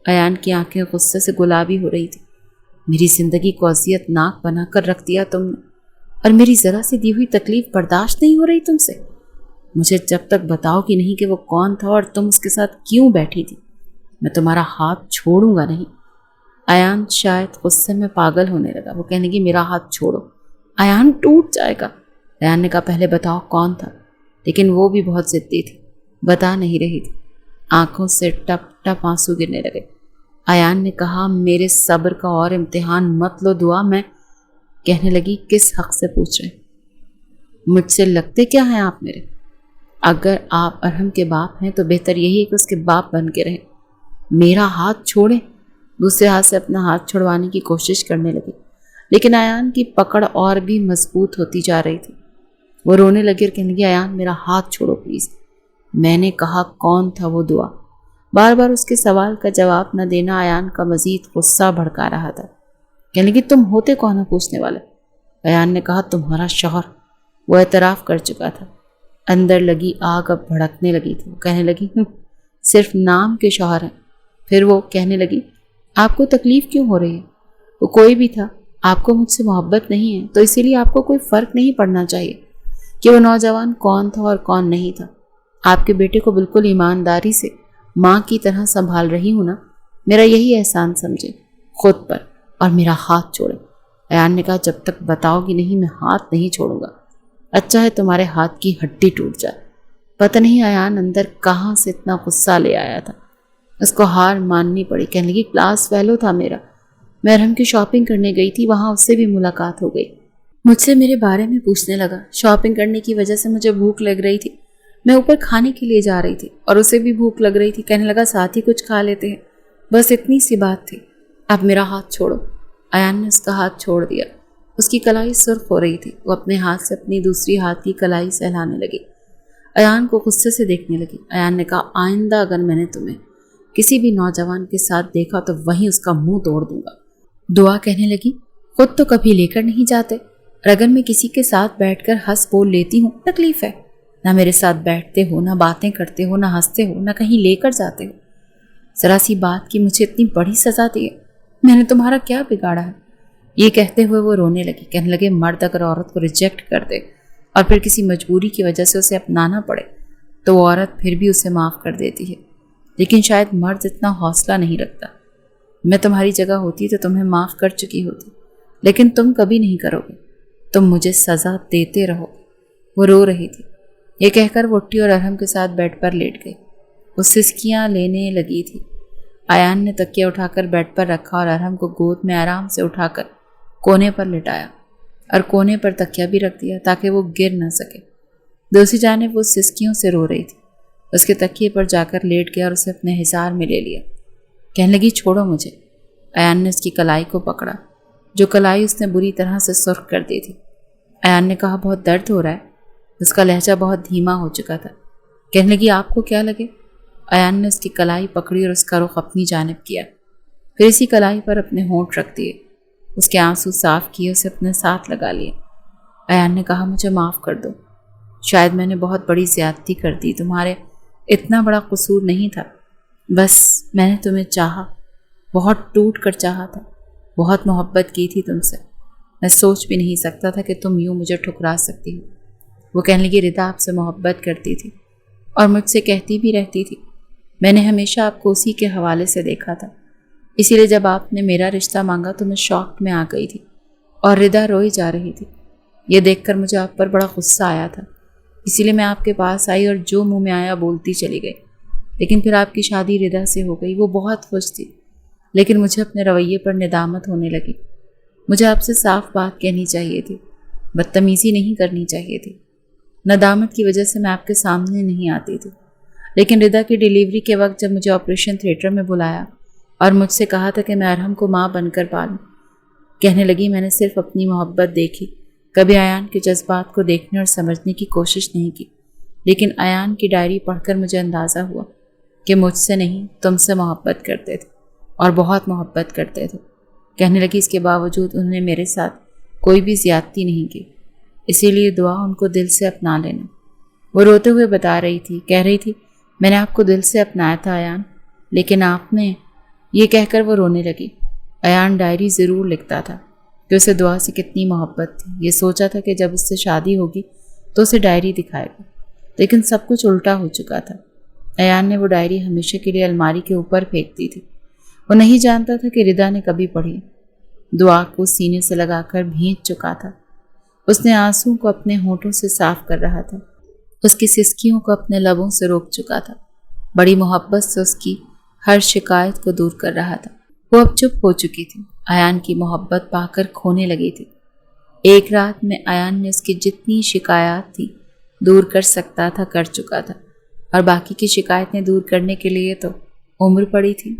ایان کی آنکھیں غصے سے گلابی ہو رہی تھی۔ میری زندگی کو اذیت ناک بنا کر رکھ دیا تم نے، اور میری ذرا سی دی ہوئی تکلیف برداشت نہیں ہو رہی تم سے؟ مجھے جب تک بتاؤ کہ نہیں کہ وہ کون تھا اور تم اس کے ساتھ کیوں بیٹھی تھی، میں تمہارا ہاتھ چھوڑوں گا نہیں۔ ایان شاید غصے میں پاگل ہونے لگا۔ وہ کہنے لگی میرا ہاتھ چھوڑو، ایان ٹوٹ جائے گا۔ ایان نے کہا پہلے بتاؤ کون تھا، لیکن وہ بھی بہت ضدی تھی، بتا نہیں رہی تھی۔ آنکھوں سے ٹپ ٹپ آنسو گرنے لگے۔ ایان نے کہا میرے صبر کا اور امتحان مت لو دعا۔ میں کہنے لگی کس حق سے پوچھ رہے؟ مجھ سے لگتے کیا ہیں آپ میرے؟ اگر آپ ارحم کے باپ ہیں تو بہتر یہی ہے کہ اس کے باپ بن کے رہیں۔ میرا ہاتھ چھوڑیں۔ دوسرے ہاتھ سے اپنا ہاتھ چھڑوانے کی کوشش کرنے لگی، لیکن ایان کی پکڑ اور بھی مضبوط ہوتی جا رہی تھی۔ وہ رونے لگی اور کہنے لگی ایان میرا ہاتھ چھوڑو پلیز۔ میں نے کہا کون تھا وہ دعا؟ بار بار اس کے سوال کا جواب نہ دینا ایان کا مزید غصہ بھڑکا رہا تھا۔ کہنے لگی تم ہوتے کون ہو پوچھنے والے؟ ایان نے کہا تمہارا شوہر۔ وہ اعتراف کر چکا تھا۔ اندر لگی آگ اب بھڑکنے لگی تھی۔ وہ کہنے لگی صرف نام کے شوہر ہیں۔ پھر وہ کہنے لگی آپ کو تکلیف کیوں ہو رہی ہے؟ وہ کوئی بھی تھا، آپ کو مجھ سے محبت نہیں ہے تو اسی لیے آپ کو کوئی فرق نہیں پڑنا چاہیے کہ وہ نوجوان کون تھا اور کون نہیں تھا۔ آپ کے بیٹے کو بالکل ایمانداری سے ماں کی طرح سنبھال رہی ہوں نا، میرا یہی احسان سمجھے خود پر، اور میرا ہاتھ چھوڑے۔ ایان نے کہا جب تک بتاؤ گی نہیں میں ہاتھ نہیں چھوڑوں گا۔ اچھا ہے تمہارے ہاتھ کی ہڈی ٹوٹ جائے۔ پتہ نہیں ایان اندر کہاں سے اتنا غصہ لے آیا تھا، اس کو ہار ماننی پڑی۔ کہنے لگی کلاس فیلو تھا میرا، میں ارحم کی شاپنگ کرنے گئی تھی، وہاں اس سے بھی ملاقات ہو گئی۔ مجھ سے میرے بارے میں پوچھنے لگا۔ شاپنگ کرنے کی وجہ سے مجھے بھوک لگ رہی تھی، میں اوپر کھانے کے لیے جا رہی تھی اور اسے بھی بھوک لگ رہی تھی۔ کہنے لگا ساتھ ہی کچھ کھا لیتے ہیں، بس اتنی سی بات تھی۔ اب میرا ہاتھ چھوڑو۔ ایان نے اس کا ہاتھ چھوڑ دیا۔ اس کی کلائی سرخ ہو رہی تھی۔ وہ اپنے ہاتھ سے اپنی دوسری ہاتھ کی کلائی سہلانے لگی۔ ایان کو غصے سے دیکھنے لگی۔ ایان نے کہا آئندہ اگر میں نے تمہیں کسی بھی نوجوان کے ساتھ دیکھا تو وہیں اس کا منہ توڑ دوں گا۔ دعا کہنے لگی خود تو کبھی لے کر نہیں جاتے، اور اگر میں کسی کے ساتھ بیٹھ کر ہنس بول لیتی ہوں تکلیف ہے؟ نہ میرے ساتھ بیٹھتے ہو، نہ باتیں کرتے ہو، نہ ہنستے ہو، نہ کہیں لے کر جاتے ہو۔ ذرا سی بات کی مجھے اتنی بڑی سزا دی ہے، میں نے تمہارا کیا بگاڑا ہے؟ یہ کہتے ہوئے وہ رونے لگی۔ کہنے لگے مرد اگر عورت کو ریجیکٹ کر دے اور پھر کسی مجبوری کی وجہ سے اسے اپنانا پڑے تو وہ عورت پھر بھی اسے معاف کر دیتی ہے، لیکن شاید مرد اتنا حوصلہ نہیں رکھتا۔ میں تمہاری جگہ ہوتی تو تمہیں معاف کر چکی ہوتی، لیکن تم کبھی نہیں کرو گے، تم مجھے سزا دیتے رہو۔ وہ رو رہی تھی۔ یہ کہہ کر وہ اٹھی اور ارحم کے ساتھ بیڈ پر لیٹ گئی۔ وہ سسکیاں لینے لگی تھی۔ ایان نے تکیہ اٹھا کر بیڈ پر رکھا اور ارحم کو گود میں آرام سے اٹھا کر کونے پر لٹایا اور کونے پر تکیہ بھی رکھ دیا تاکہ وہ گر نہ سکے۔ دوسری جانب وہ سسکیوں سے رو رہی تھی۔ اس کے تکیے پر جا کر لیٹ گیا اور اسے اپنے حصار میں لے لیا۔ کہنے لگی چھوڑو مجھے۔ ایان نے اس کی کلائی کو پکڑا، جو کلائی اس نے بری طرح سے سرخ کر دی تھی۔ ایان نے کہا بہت درد ہو رہا ہے؟ اس کا لہجہ بہت دھیما ہو چکا تھا۔ کہنے لگی آپ کو کیا لگے؟ ایان نے اس کی کلائی پکڑی اور اس کا رخ اپنی جانب کیا، پھر اسی کلائی پر اپنے ہونٹ رکھ دیے، اس کے آنسو صاف کیے، اسے اپنے ساتھ لگا لیے۔ ایان نے کہا مجھے معاف کر دو، شاید میں نے بہت بڑی زیادتی کر دی، تمہارے اتنا بڑا قصور نہیں تھا، بس میں نے تمہیں چاہا، بہت ٹوٹ کر چاہا تھا، بہت محبت کی تھی تم سے، میں سوچ بھی نہیں سکتا تھا کہ تم یوں مجھے ٹھکرا سکتی ہو۔ وہ کہنے لگی ردا آپ سے محبت کرتی تھی اور مجھ سے کہتی بھی رہتی تھی۔ میں نے ہمیشہ آپ کو اسی کے حوالے سے دیکھا تھا، اسی لیے جب آپ نے میرا رشتہ مانگا تو میں شاک میں آ گئی تھی اور ردا روئی جا رہی تھی۔ یہ دیکھ کر مجھے آپ پر بڑا غصہ آیا تھا، اسی لیے میں آپ کے پاس آئی اور جو منہ میں آیا بولتی چلی گئی۔ لیکن پھر آپ کی شادی ردا سے ہو گئی۔ وہ بہت خوش تھی، لیکن مجھے اپنے رویے پر ندامت ہونے لگی۔ مجھے آپ سے صاف بات کہنی چاہیے تھی، بدتمیزی نہیں کرنی چاہیے تھی۔ ندامت کی وجہ سے میں آپ کے سامنے نہیں آتی تھی، لیکن ردا کی ڈیلیوری کے وقت جب مجھے آپریشن تھیٹر میں بلایا اور مجھ سے کہا تھا کہ میں ارحم کو ماں بن کر پالوں، کہنے لگی میں نے صرف اپنی محبت دیکھی، کبھی ایان کے جذبات کو دیکھنے اور سمجھنے کی کوشش نہیں کی۔ لیکن ایان کی ڈائری پڑھ کر مجھے اندازہ ہوا کہ مجھ سے نہیں تم سے محبت کرتے تھے اور بہت محبت کرتے تھے۔ کہنے لگی اس کے باوجود انہوں نے میرے ساتھ کوئی بھی زیادتی نہیں کی، اسی لیے دعا ان کو دل سے اپنا لینا۔ وہ روتے ہوئے بتا رہی تھی، کہہ رہی تھی میں نے آپ کو دل سے اپنایا تھا ایان، لیکن آپ نے، یہ کہہ کر وہ رونے لگی۔ ایان ڈائری ضرور لکھتا تھا کہ اسے دعا سے کتنی محبت تھی۔ یہ سوچا تھا کہ جب اس سے شادی ہوگی تو اسے ڈائری دکھائے گا، لیکن سب کچھ الٹا ہو چکا تھا۔ ایان نے وہ ڈائری ہمیشہ کے لیے الماری کے اوپر پھینک دی تھی۔ وہ نہیں جانتا تھا کہ ردا نے کبھی پڑھی۔ دعا کو سینے سے لگا کر بھینچ چکا تھا۔ اس نے آنسوں کو اپنے ہونٹوں سے صاف کر رہا تھا، اس کی سسکیوں کو اپنے لبوں سے روک چکا تھا، بڑی محبت سے اس کی ہر شکایت کو دور کر رہا تھا۔ وہ اب چپ ہو چکی تھی، ایان کی محبت پا کر کھونے لگی تھی۔ ایک رات میں ایان نے اس کی جتنی شکایات تھی دور کر سکتا تھا کر چکا تھا، اور باقی کی شکایتیں دور کرنے کے لیے تو عمر پڑی تھی۔